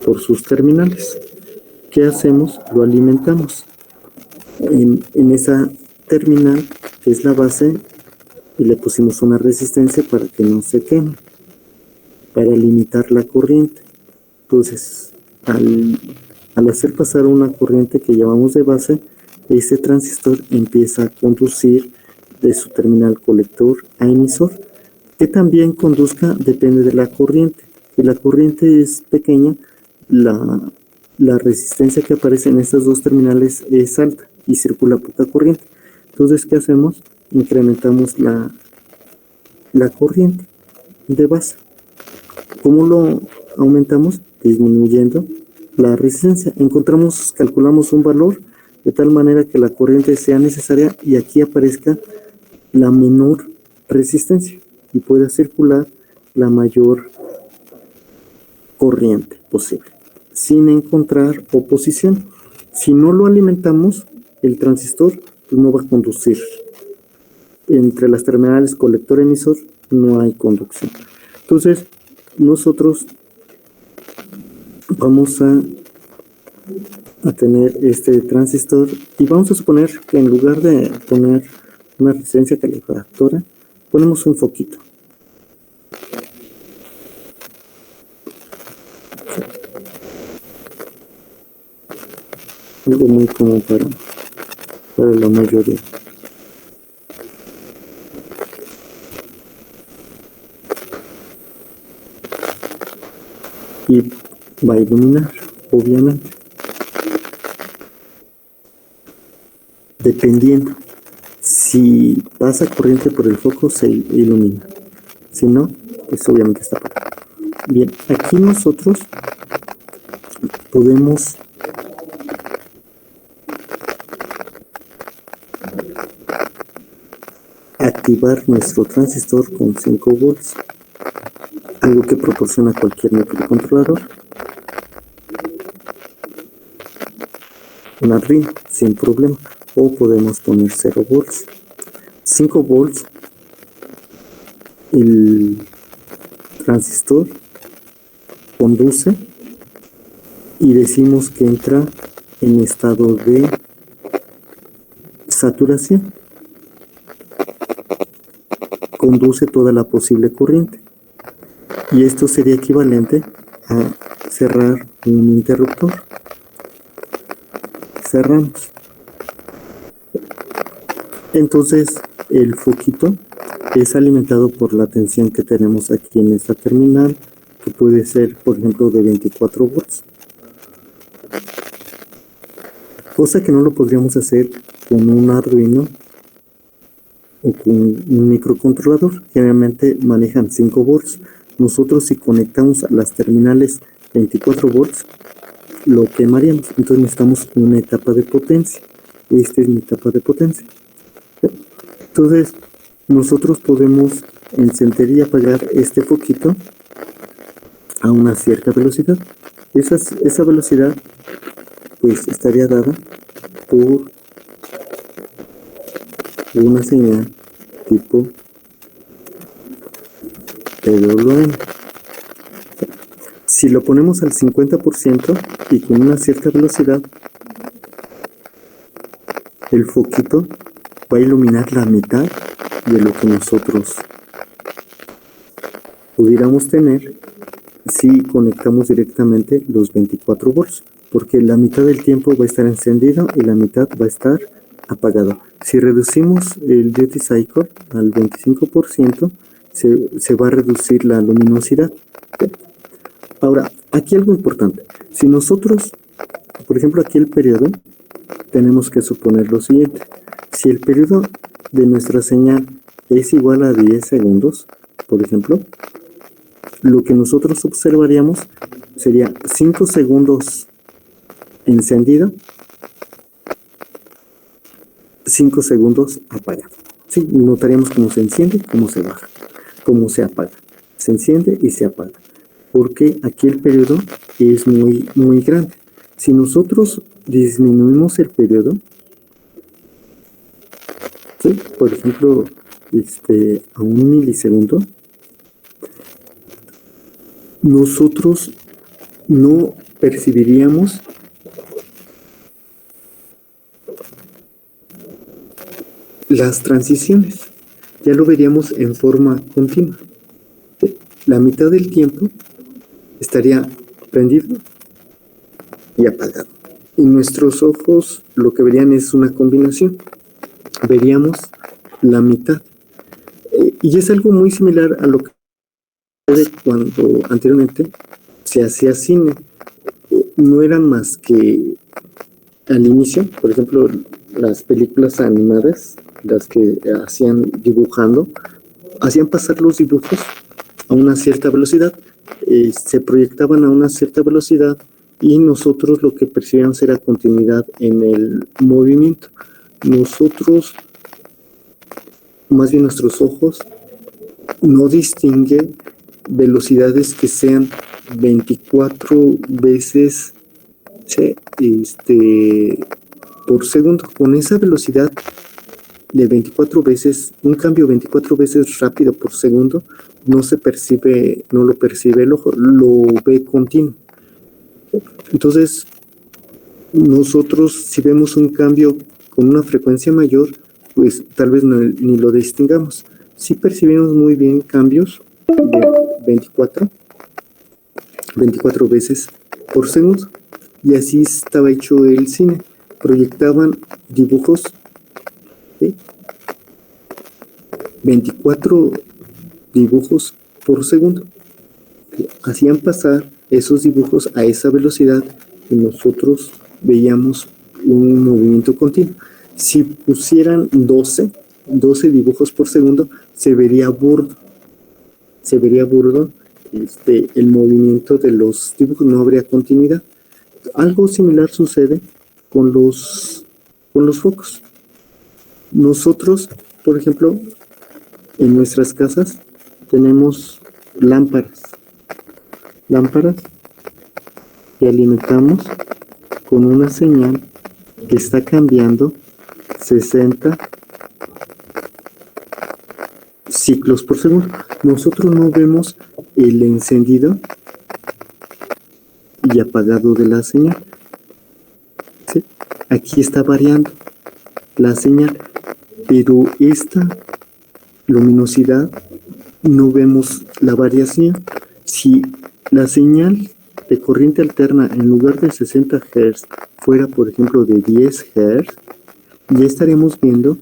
por sus terminales. ¿Qué hacemos? Lo alimentamos en esa terminal, que es la base, y le pusimos una resistencia para que no se queme, para limitar la corriente. Entonces, al hacer pasar una corriente que llevamos de base, ese transistor empieza a conducir de su terminal colector a emisor. Que también conduzca depende de la corriente. Si la corriente es pequeña, la resistencia que aparece en estas 2 terminales es alta y circula poca corriente. Entonces, ¿qué hacemos? Incrementamos la corriente de base. ¿Cómo lo aumentamos? Disminuyendo la resistencia. Calculamos un valor de tal manera que la corriente sea necesaria y aquí aparezca la menor resistencia y pueda circular la mayor corriente posible, sin encontrar oposición. Si no lo alimentamos, el transistor no va a conducir. Entre las terminales colector-emisor no hay conducción. Entonces, nosotros vamos a tener este transistor y vamos a suponer que en lugar de poner una resistencia calefactora, ponemos un foquito. Algo muy común para la mayoría. Y va a iluminar, obviamente. Dependiendo. Si pasa corriente por el foco, se ilumina. Si no, pues obviamente está apagado. Bien, aquí nosotros podemos activar nuestro transistor con 5 volts, algo que proporciona cualquier microcontrolador. Un Arduino, sin problema. O podemos poner 0 volts. 5 volts, el transistor conduce y decimos que entra en estado de saturación. Conduce toda la posible corriente. Y esto sería equivalente a cerrar un interruptor. Cerramos. Entonces, el foquito es alimentado por la tensión que tenemos aquí en esta terminal, que puede ser, por ejemplo, de 24 volts. Cosa que no lo podríamos hacer con un Arduino o con un microcontrolador. Generalmente manejan 5 volts. Nosotros, si conectamos a las terminales 24 volts, lo quemaríamos. Entonces necesitamos una etapa de potencia. Esta es mi etapa de potencia. Entonces, nosotros podemos encender y apagar este foquito a una cierta velocidad. Esa velocidad, pues, estaría dada por una señal tipo PWM. Si lo ponemos al 50%, y con una cierta velocidad, el foquito va a iluminar la mitad de lo que nosotros pudiéramos tener si conectamos directamente los 24 volts, porque la mitad del tiempo va a estar encendido y la mitad va a estar apagado. Si reducimos el duty cycle al 25%, se va a reducir la luminosidad. Ahora, aquí algo importante. Si nosotros, por ejemplo, aquí el periodo, tenemos que suponer lo siguiente. Si el periodo de nuestra señal es igual a 10 segundos, por ejemplo, lo que nosotros observaríamos sería 5 segundos encendido, 5 segundos apagado. Sí, notaríamos cómo se enciende, cómo se baja, cómo se apaga. Se enciende y se apaga. Porque aquí el periodo es muy, muy grande. Si nosotros disminuimos el periodo, ¿sí? Por ejemplo, a 1 milisegundo, nosotros no percibiríamos las transiciones. Ya lo veríamos en forma continua. La mitad del tiempo estaría prendido y apagado. Y nuestros ojos lo que verían es una combinación. Veríamos la mitad. Y es algo muy similar a lo que cuando anteriormente se hacía cine. No eran más que al inicio, por ejemplo, las películas animadas, las que hacían dibujando, hacían pasar los dibujos a una cierta velocidad, se proyectaban a una cierta velocidad y nosotros lo que percibíamos era continuidad en el movimiento. Nosotros, más bien nuestros ojos, no distinguen velocidades que sean 24 veces por segundo. Con esa velocidad de 24 veces, un cambio 24 veces rápido por segundo, no se percibe, no lo percibe el ojo, lo ve continuo. Entonces, nosotros si vemos un cambio con una frecuencia mayor, pues tal vez ni lo distingamos. Sí percibimos muy bien cambios de 24 veces por segundo. Y así estaba hecho el cine. Proyectaban dibujos, ¿sí? 24 dibujos por segundo. Hacían pasar esos dibujos a esa velocidad y nosotros veíamos un movimiento continuo. Si pusieran 12 dibujos por segundo, se vería burdo. El movimiento de los dibujos, no habría continuidad. Algo similar sucede con los focos. Nosotros, por ejemplo, en nuestras casas tenemos lámparas que alimentamos con una señal que está cambiando 60 ciclos por segundo. Nosotros no vemos el encendido y apagado de la señal. ¿Sí? Aquí está variando la señal, pero esta luminosidad no vemos la variación. Si la señal de corriente alterna en lugar de 60 Hz fuera, por ejemplo, de 10 Hz, ya estaríamos viendo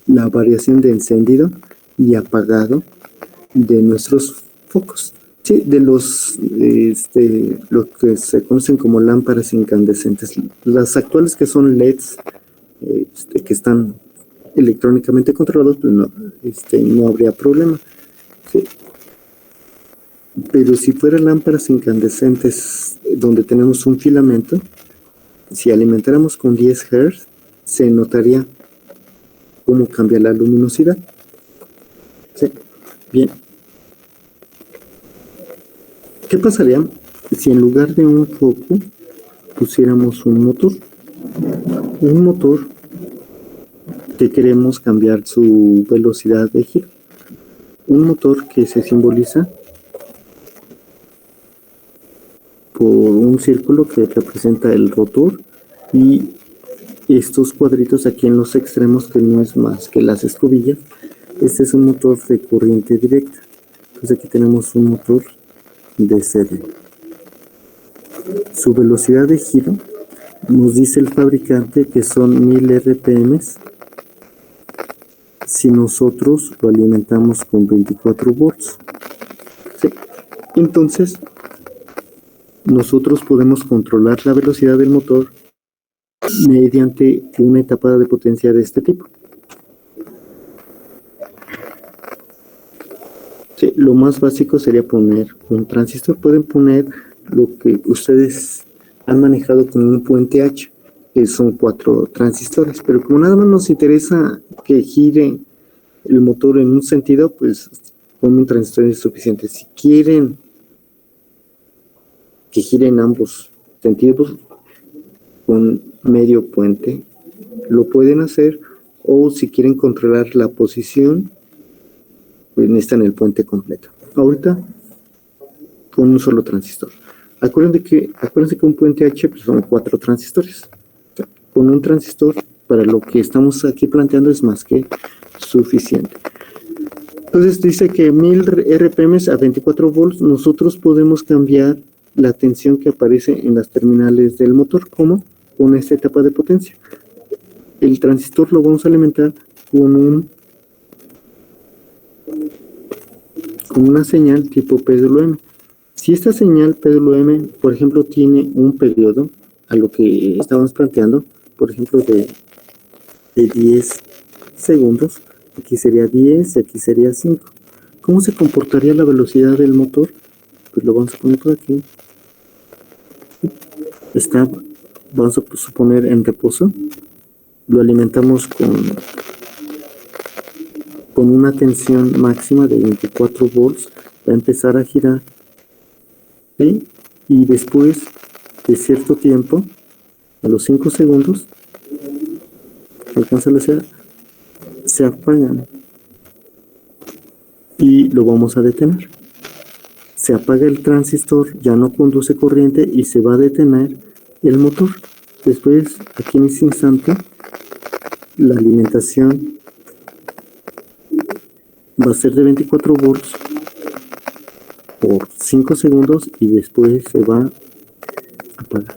la variación de encendido y apagado de nuestros focos. Sí, de los, lo que se conocen como lámparas incandescentes. Las actuales que son LEDs, que están electrónicamente controlados, pues no habría problema. Sí. Pero si fueran lámparas incandescentes donde tenemos un filamento, si alimentáramos con 10 Hz, se notaría cómo cambia la luminosidad. ¿Sí? Bien. ¿Qué pasaría si en lugar de un foco pusiéramos un motor? Un motor que queremos cambiar su velocidad de giro. Un motor que se simboliza por un círculo que representa el rotor y estos cuadritos aquí en los extremos, que no es más que las escobillas. Este es un motor de corriente directa. Entonces aquí tenemos un motor de serie. Su velocidad de giro nos dice el fabricante que son 1000 RPM si nosotros lo alimentamos con 24 volts. ¿Sí? Entonces, nosotros podemos controlar la velocidad del motor mediante una etapa de potencia de este tipo. Sí, lo más básico sería poner un transistor. Pueden poner lo que ustedes han manejado con un puente H, que son 4 transistores, pero como nada más nos interesa que gire el motor en un sentido, pues con un transistor es suficiente. Si quieren que gire en ambos sentidos, con medio puente lo pueden hacer, o si quieren controlar la posición, pues necesitan el puente completo. Ahorita con un solo transistor. Acuérdense que un puente H pues son 4 transistores. Con un transistor, para lo que estamos aquí planteando, es más que suficiente. Entonces dice que 1000 RPM a 24 volts, nosotros podemos cambiar la tensión que aparece en las terminales del motor, como con esta etapa de potencia. El transistor lo vamos a alimentar con una señal tipo PWM. Si esta señal PWM, por ejemplo, tiene un periodo, a lo que estábamos planteando, por ejemplo, de 10 segundos, aquí sería 10 y aquí sería 5. ¿Cómo se comportaría la velocidad del motor? Pues lo vamos a poner por aquí. Vamos a suponer en reposo. Lo alimentamos con una tensión máxima de 24 volts. Va a empezar a girar, ¿sí? Y después de cierto tiempo, a los 5 segundos, alcanza la velocidad, se apagan y lo vamos a detener. Se apaga el transistor, ya no conduce corriente y se va a detener el motor. Después, aquí en ese instante, la alimentación va a ser de 24 volts por 5 segundos y después se va a apagar.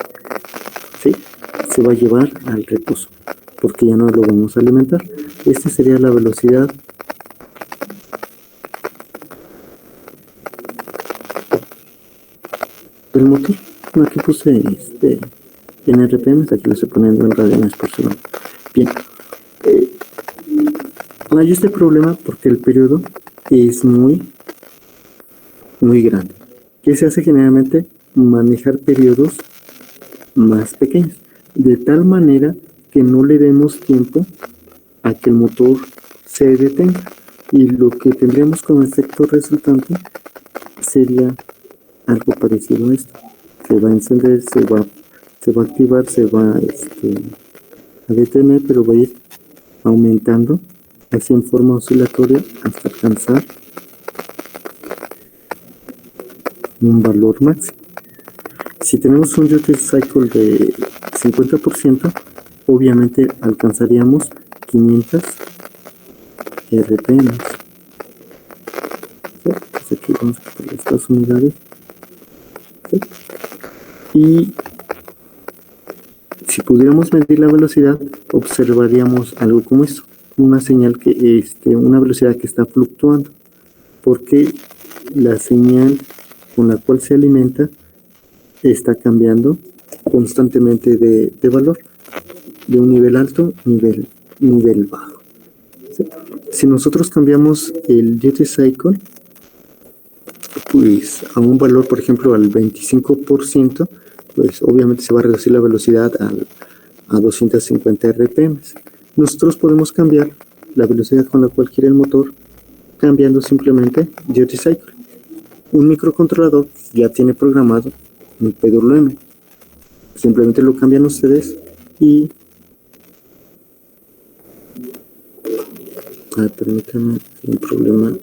¿Sí? Se va a llevar al reposo porque ya no lo vamos a alimentar. Esta sería la velocidad del motor. Aquí puse en RPM, aquí lo estoy poniendo en radianes por segundo. Bien. Hay este problema porque el periodo es muy grande. ¿Qué se hace generalmente? Manejar periodos más pequeños, de tal manera que no le demos tiempo a que el motor se detenga, y lo que tendríamos como efecto resultante sería algo parecido a esto. Se va a encender, se va a activar, se va a detener, pero va a ir aumentando así en forma oscilatoria hasta alcanzar un valor máximo. Si tenemos un duty cycle de 50%, obviamente alcanzaríamos 500 RPM. ¿Sí? Pues aquí vamos a poner estas unidades. ¿Sí? Y si pudiéramos medir la velocidad, observaríamos algo como esto, una señal una velocidad que está fluctuando, porque la señal con la cual se alimenta está cambiando constantemente de valor, de un nivel alto, nivel bajo. ¿Sí? Si nosotros cambiamos el duty cycle, pues a un valor, por ejemplo, al 25%, pues obviamente se va a reducir la velocidad a 250 RPM. Nosotros podemos cambiar la velocidad con la cual gira el motor cambiando simplemente duty cycle. Un microcontrolador ya tiene programado un PWM. Simplemente lo cambian ustedes y... permítanme, un problema.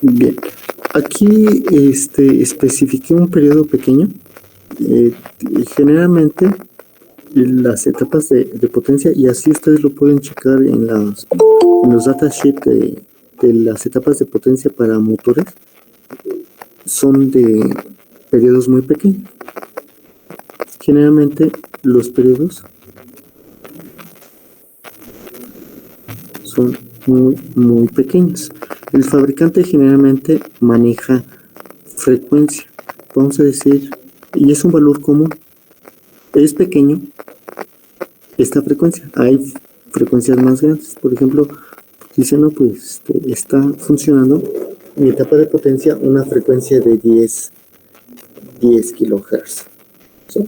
Bien, aquí especifiqué un periodo pequeño. Eh, Generalmente las etapas de potencia, y así ustedes lo pueden checar en los datasheets de las etapas de potencia para motores, son de periodos muy pequeños. Generalmente los periodos son muy pequeños. El fabricante generalmente maneja frecuencia, vamos a decir, y es un valor común. Es pequeño esta frecuencia. Hay frecuencias más grandes. Por ejemplo, dicen, no, pues está funcionando en etapa de potencia una frecuencia de 10 kilohertz. ¿Sí?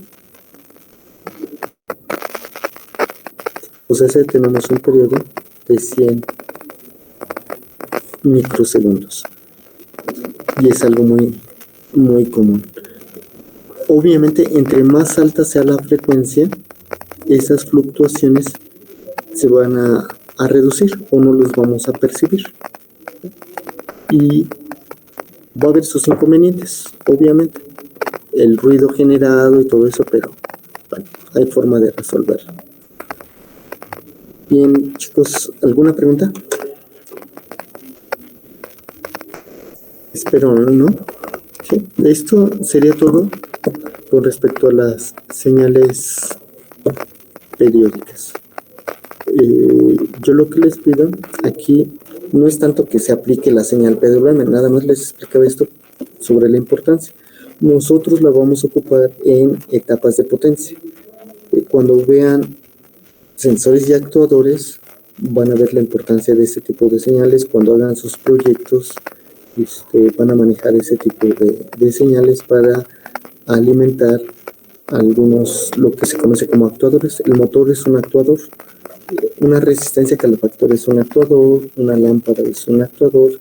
O sea, tenemos un periodo de 100 microsegundos. Y es algo muy común. Obviamente, entre más alta sea la frecuencia, esas fluctuaciones se van a reducir o no los vamos a percibir. Y va a haber sus inconvenientes, obviamente. El ruido generado y todo eso, pero bueno, hay forma de resolverlo. Bien, chicos, ¿alguna pregunta? Espero, ¿no? Sí, esto sería todo con respecto a las señales periódicas. Yo lo que les pido aquí no es tanto que se aplique la señal PWM, nada más les explicaba esto sobre la importancia. Nosotros la vamos a ocupar en etapas de potencia. Cuando vean sensores y actuadores, van a ver la importancia de este tipo de señales. Cuando hagan sus proyectos, van a manejar ese tipo de señales para alimentar algunos, lo que se conoce como actuadores. El motor es un actuador, una resistencia calefactor es un actuador, una lámpara es un actuador,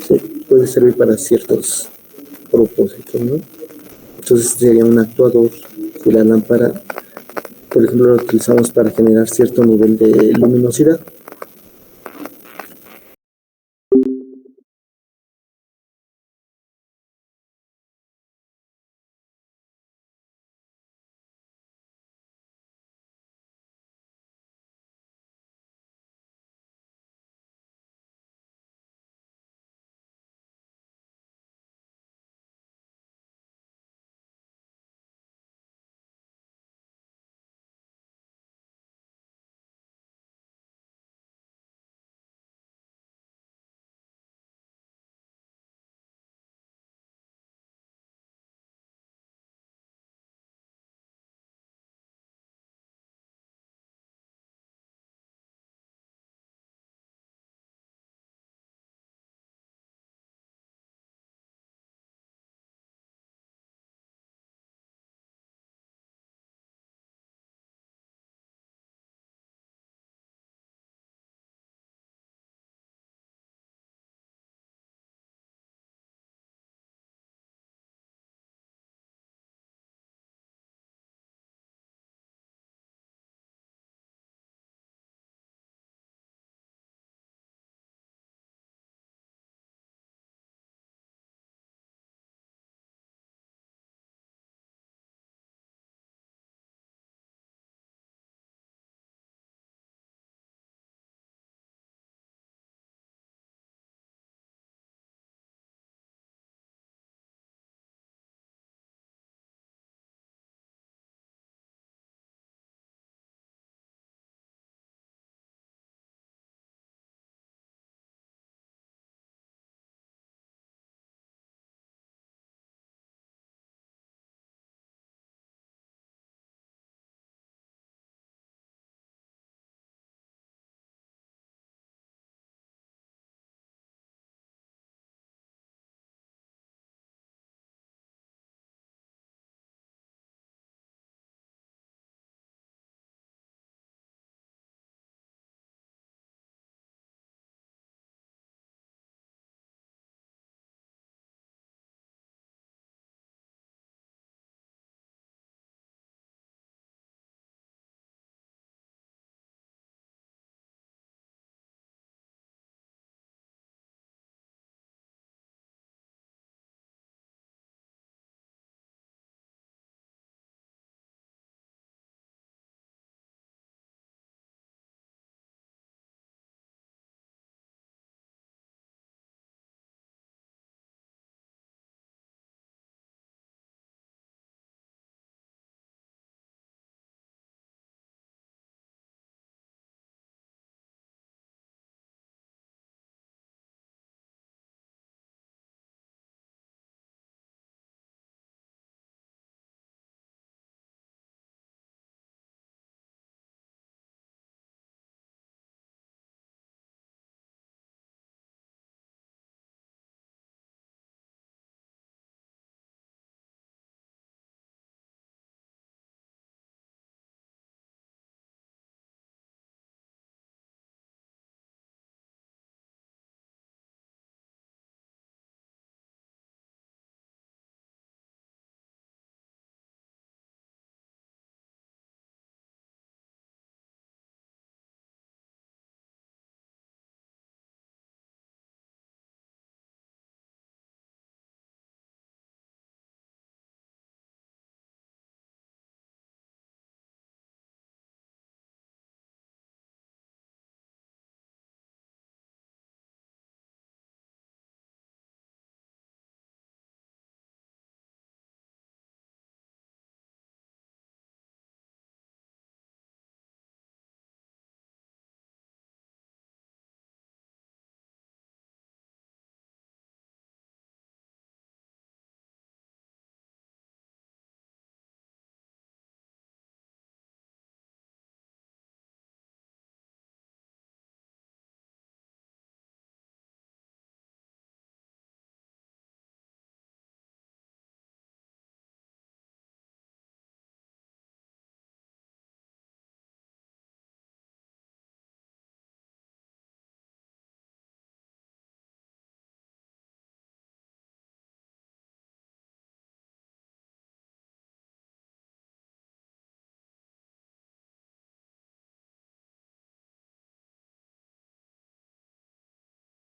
¿sí? Puede servir para ciertos propósitos, ¿no? Entonces sería un actuador y la lámpara, por ejemplo, la utilizamos para generar cierto nivel de luminosidad.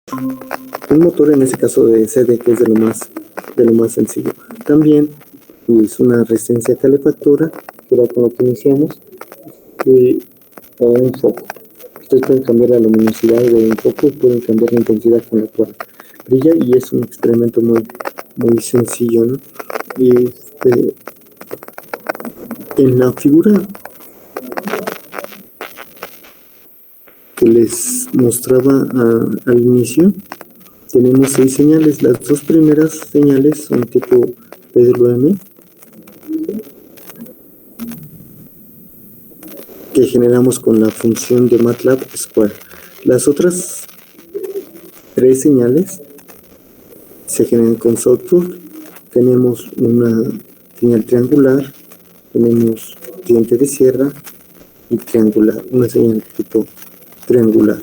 Un motor en ese caso de CD, que es de lo más sencillo. También es una resistencia calefactora, que era con lo que iniciamos, o un foco. Ustedes pueden cambiar la luminosidad de un foco, pueden cambiar la intensidad con la cual brilla, y es un experimento muy sencillo, ¿no? En la figura que les mostraba al inicio, tenemos 6 señales. Las 2 primeras señales son tipo PWM, que generamos con la función de MATLAB Square. Las otras 3 señales se generan con software. Tenemos una señal triangular, tenemos diente de sierra y triangular, una señal tipo triangular.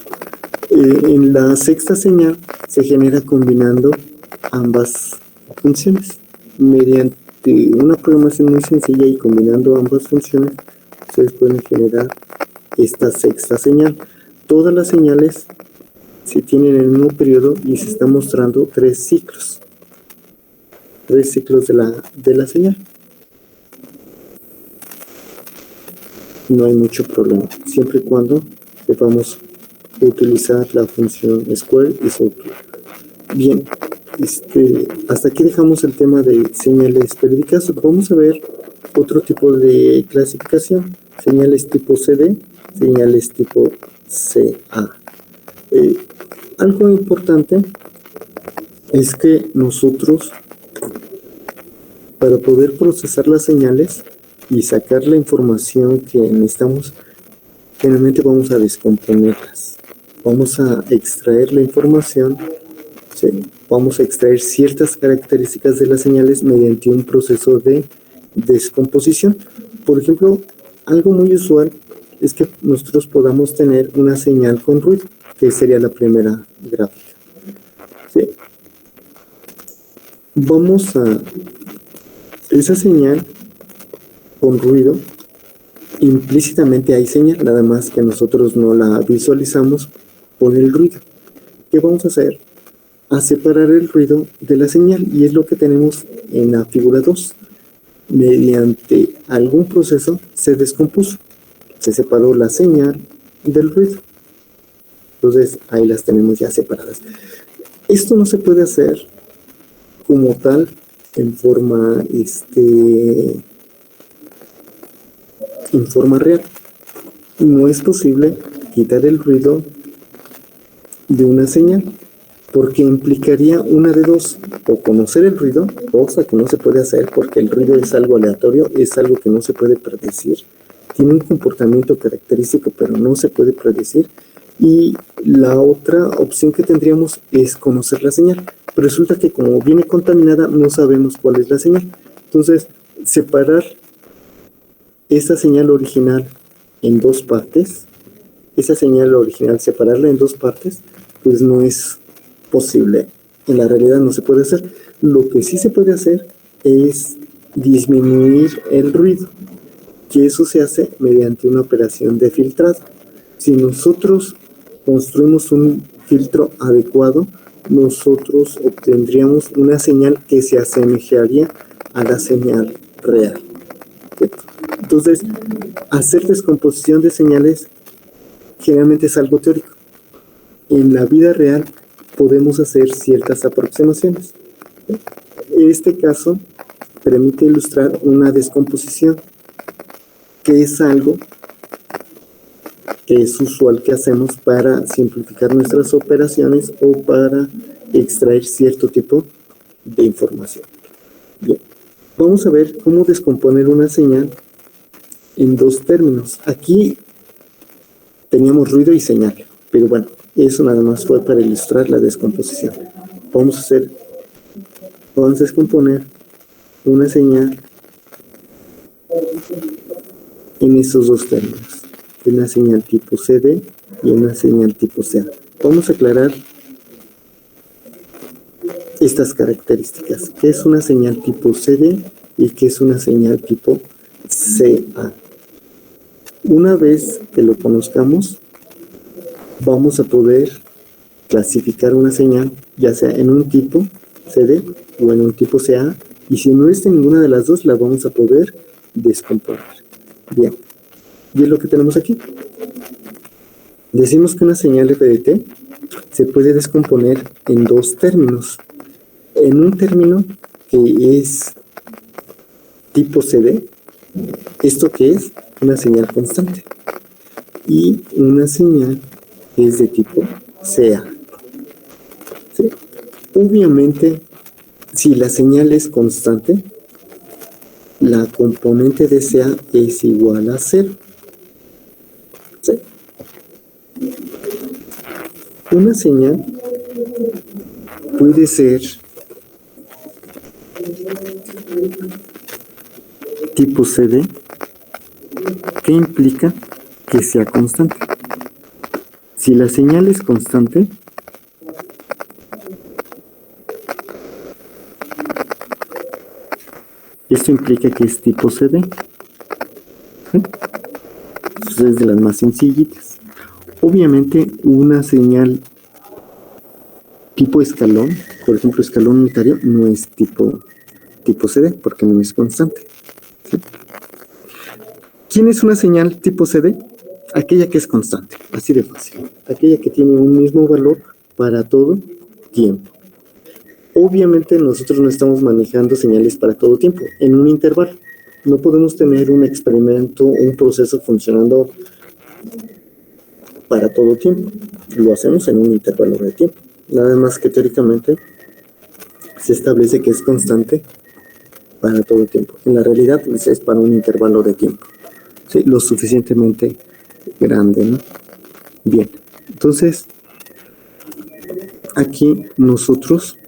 En la sexta señal se genera combinando ambas funciones. Mediante una programación muy sencilla y combinando ambas funciones, ustedes pueden generar esta sexta señal. Todas las señales se tienen en el mismo periodo y se están mostrando 3 ciclos. 3 ciclos de la señal. No hay mucho problema, siempre y cuando sepamos utilizar la función square y software. Bien, hasta aquí dejamos el tema de señales periódicas. Vamos a ver otro tipo de clasificación: señales tipo CD, señales tipo CA. Algo importante es que nosotros, para poder procesar las señales y sacar la información que necesitamos, generalmente vamos a descomponerlas. Vamos a extraer la información, ¿sí? Vamos a extraer ciertas características de las señales mediante un proceso de descomposición. Por ejemplo, algo muy usual es que nosotros podamos tener una señal con ruido, que sería la primera gráfica, ¿sí? Vamos a esa señal con ruido, implícitamente hay señal, nada más que nosotros no la visualizamos por el ruido. ¿Qué vamos a hacer? A separar el ruido de la señal, y es lo que tenemos en la figura 2. Mediante algún proceso se descompuso, se separó la señal del ruido. Entonces ahí las tenemos ya separadas. Esto no se puede hacer como tal en forma real. No es posible quitar el ruido de una señal, porque implicaría una de dos: o conocer el ruido, cosa que no se puede hacer porque el ruido es algo aleatorio, es algo que no se puede predecir, tiene un comportamiento característico pero no se puede predecir. Y la otra opción que tendríamos es conocer la señal, pero resulta que como viene contaminada no sabemos cuál es la señal. Entonces, separar esa señal original en 2 partes, separarla en 2 partes, pues no es posible. En la realidad no se puede hacer. Lo que sí se puede hacer es disminuir el ruido, que eso se hace mediante una operación de filtrado. Si nosotros construimos un filtro adecuado, nosotros obtendríamos una señal que se asemejaría a la señal real. Entonces, hacer descomposición de señales generalmente es algo teórico. En la vida real podemos hacer ciertas aproximaciones. Este caso permite ilustrar una descomposición, que es algo que es usual que hacemos para simplificar nuestras operaciones o para extraer cierto tipo de información. Bien, vamos a ver cómo descomponer una señal en 2 términos. Aquí teníamos ruido y señal, pero bueno, eso nada más fue para ilustrar la descomposición. Vamos a descomponer una señal en esos 2 términos: una señal tipo CD y una señal tipo CA. Vamos a aclarar estas características: qué es una señal tipo CD y qué es una señal tipo CA. Una vez que lo conozcamos, vamos a poder clasificar una señal, ya sea en un tipo CD o en un tipo CA, y si no es en ninguna de las dos, la vamos a poder descomponer. Bien, y es lo que tenemos aquí. Decimos que una señal FDT se puede descomponer en dos términos. En un término que es tipo CD, ¿esto qué es? Una señal constante. Y una señal que es de tipo CA. ¿Sí? Obviamente, si la señal es constante, la componente de CA es igual a 0. ¿Sí? Una señal puede ser tipo CD, que implica que sea constante. Si la señal es constante, esto implica que es tipo CD. ¿Sí? Entonces es de las más sencillitas. Obviamente una señal tipo escalón, por ejemplo escalón unitario, no es tipo CD porque no es constante. ¿Sí? ¿Quién es una señal tipo CD? Aquella que es constante, así de fácil. Aquella que tiene un mismo valor para todo tiempo. Obviamente nosotros no estamos manejando señales para todo tiempo, en un intervalo. No podemos tener un experimento, un proceso funcionando para todo tiempo. Lo hacemos en un intervalo de tiempo. Nada más que teóricamente se establece que es constante para todo tiempo. En la realidad pues, es para un intervalo de tiempo. ¿Sí? Lo suficientemente grande, ¿no? Bien, entonces aquí nosotros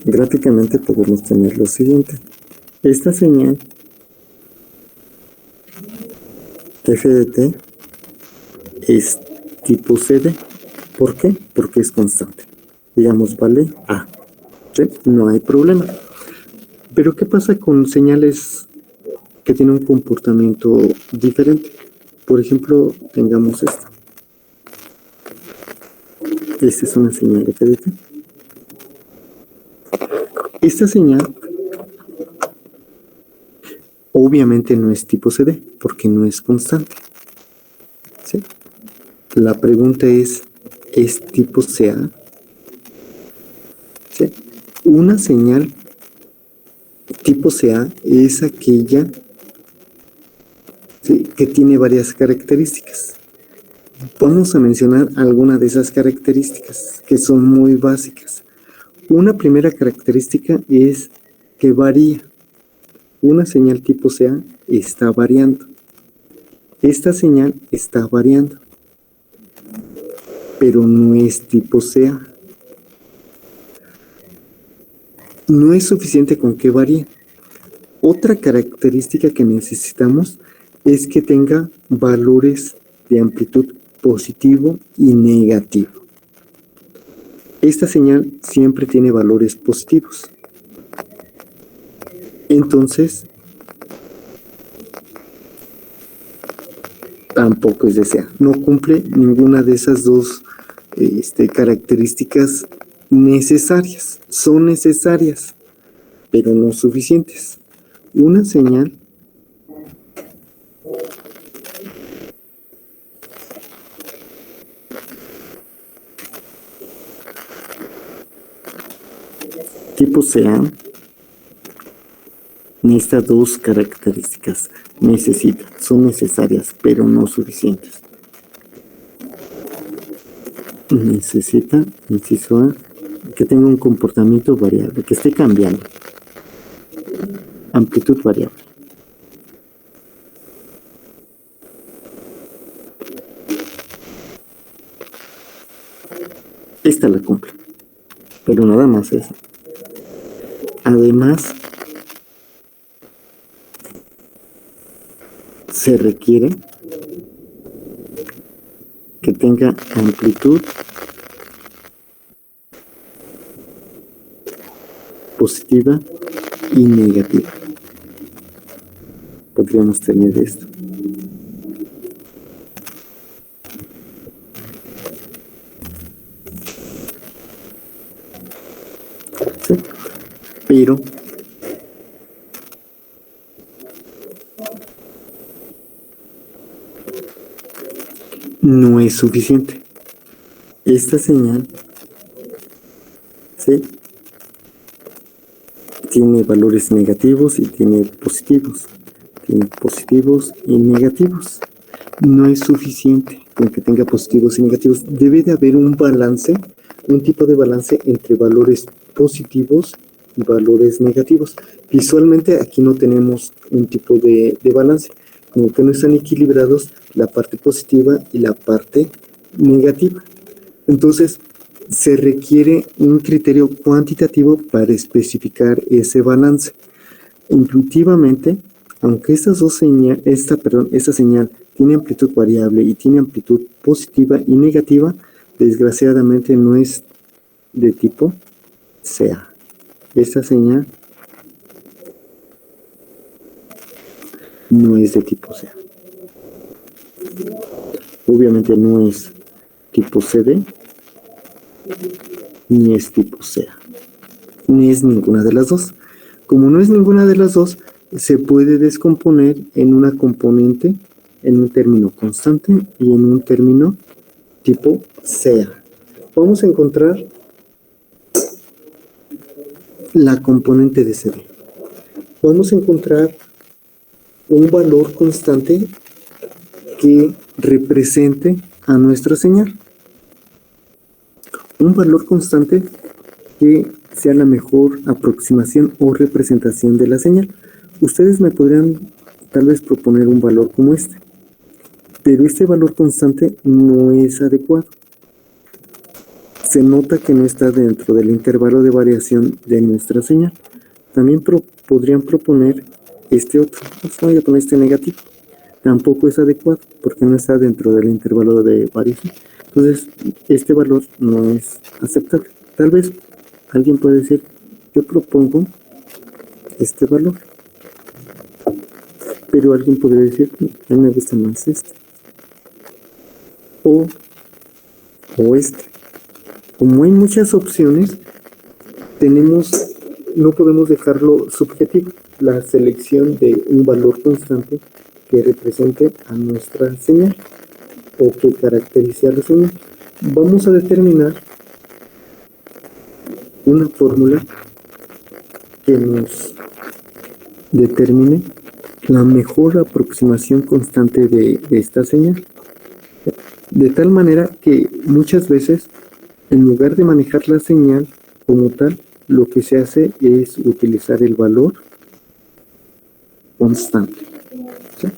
gráficamente podemos tener lo siguiente. Esta señal FDT es tipo CD. ¿Por qué? Porque es constante. Digamos, vale A. ¿Sí? No hay problema. Pero ¿qué pasa con señales que tienen un comportamiento diferente? Por ejemplo, tengamos esta. Esta es una señal FDT. Esta señal obviamente no es tipo CD porque no es constante. ¿Sí? La pregunta ¿es tipo CA? ¿Sí? Una señal tipo CA es aquella, ¿sí?, que tiene varias características. Vamos a mencionar algunas de esas características que son muy básicas. Una primera característica es que varía. Una señal tipo CA está variando. Esta señal está variando, pero no es tipo CA. No es suficiente con que varíe. Otra característica que necesitamos es que tenga valores de amplitud positivo y negativo. Esta señal siempre tiene valores positivos. Entonces, tampoco es de CA. No cumple ninguna de esas dos características necesarias. Son necesarias, pero no suficientes. Una señal tipo CA necesita dos características. Son necesarias, pero no suficientes. Necesita, inciso A, que tenga un comportamiento variable, que esté cambiando. Amplitud variable. Esta la cumple, pero nada más eso. Además, se requiere que tenga amplitud positiva y negativa. Podríamos tener esto. pero no es suficiente. Esta señal, ¿sí?, tiene valores negativos y tiene positivos. Tiene positivos y negativos. No es suficiente con que tenga positivos y negativos. Debe de haber un balance, un tipo de balance entre valores positivos y valores negativos. Visualmente aquí no tenemos un tipo de balance, como que no están equilibrados la parte positiva y la parte negativa. Entonces, se requiere un criterio cuantitativo para especificar ese balance. Intuitivamente, aunque esta señal tiene amplitud variable y tiene amplitud positiva y negativa, desgraciadamente no es de tipo SEA. Esta señal no es de tipo SEA. Obviamente no es tipo CD, ni es tipo SEA, ni es ninguna de las dos. Como no es ninguna de las dos, se puede descomponer en una componente, en un término constante y en un término tipo SEA. Vamos a encontrar la componente de CD. Vamos a encontrar un valor constante que represente a nuestra señal. Un valor constante que sea la mejor aproximación o representación de la señal. Ustedes me podrían tal vez proponer un valor como este, pero este valor constante no es adecuado. Se nota que no está dentro del intervalo de variación de nuestra señal. También podrían proponer este otro. Voy a poner este negativo. Tampoco es adecuado porque no está dentro del intervalo de variación. Entonces, este valor no es aceptable. Tal vez alguien puede decir, yo propongo este valor. Pero alguien podría decir, a mí me gusta más este. O este. Como hay muchas opciones, no podemos dejarlo subjetivo. La selección de un valor constante que represente a nuestra señal o que caracterice a la señal. Vamos a determinar una fórmula que nos determine la mejor aproximación constante de esta señal. De tal manera que muchas veces, en lugar de manejar la señal como tal, lo que se hace es utilizar el valor constante. ¿Sí?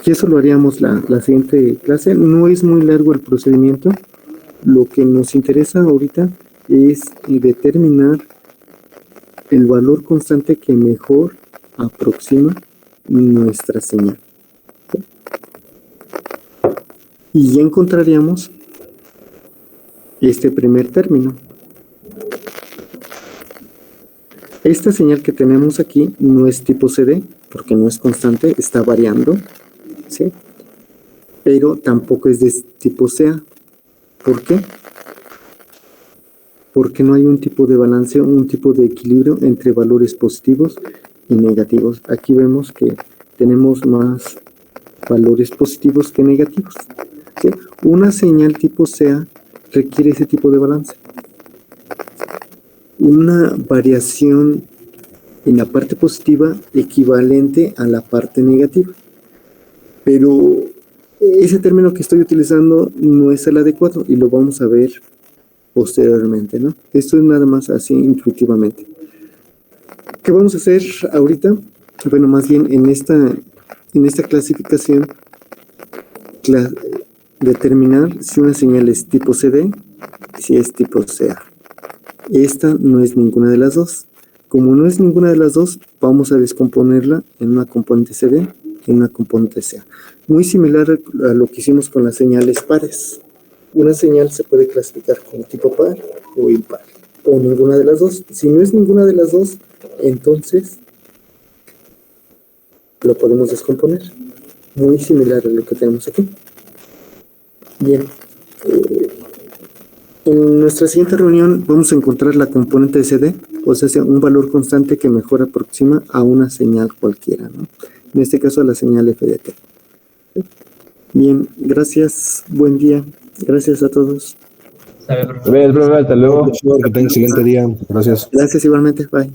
Y eso lo haríamos la siguiente clase. No es muy largo el procedimiento. Lo que nos interesa ahorita es determinar el valor constante que mejor aproxima nuestra señal. ¿Sí? Y ya encontraríamos este primer término. Esta señal que tenemos aquí no es tipo CD, porque no es constante, está variando, ¿sí? Pero tampoco es de tipo SEA. ¿Por qué? Porque no hay un tipo de balance, un tipo de equilibrio entre valores positivos y negativos. Aquí vemos que tenemos más valores positivos que negativos, ¿sí? Una señal tipo SEA requiere ese tipo de balance. Una variación en la parte positiva equivalente a la parte negativa. Pero ese término que estoy utilizando no es el adecuado y lo vamos a ver posteriormente, ¿no? Esto es nada más así intuitivamente. ¿Qué vamos a hacer ahorita? Bueno, más bien en esta clasificación, determinar si una señal es tipo CD, si es tipo SEA. Esta no es ninguna de las dos. Como no es ninguna de las dos, vamos a descomponerla en una componente CD y una componente SEA. Muy similar a lo que hicimos con las señales pares. Una señal se puede clasificar como tipo par o impar, o ninguna de las dos. Si no es ninguna de las dos, entonces lo podemos descomponer. Muy similar a lo que tenemos aquí. Bien. En nuestra siguiente reunión vamos a encontrar la componente de CD, o sea, un valor constante que mejor aproxima a una señal cualquiera, ¿no? En este caso a la señal f de t. Bien, gracias, buen día, gracias a todos. Bien, profe, hasta luego. Que tengan excelente día. Gracias. Gracias igualmente, bye.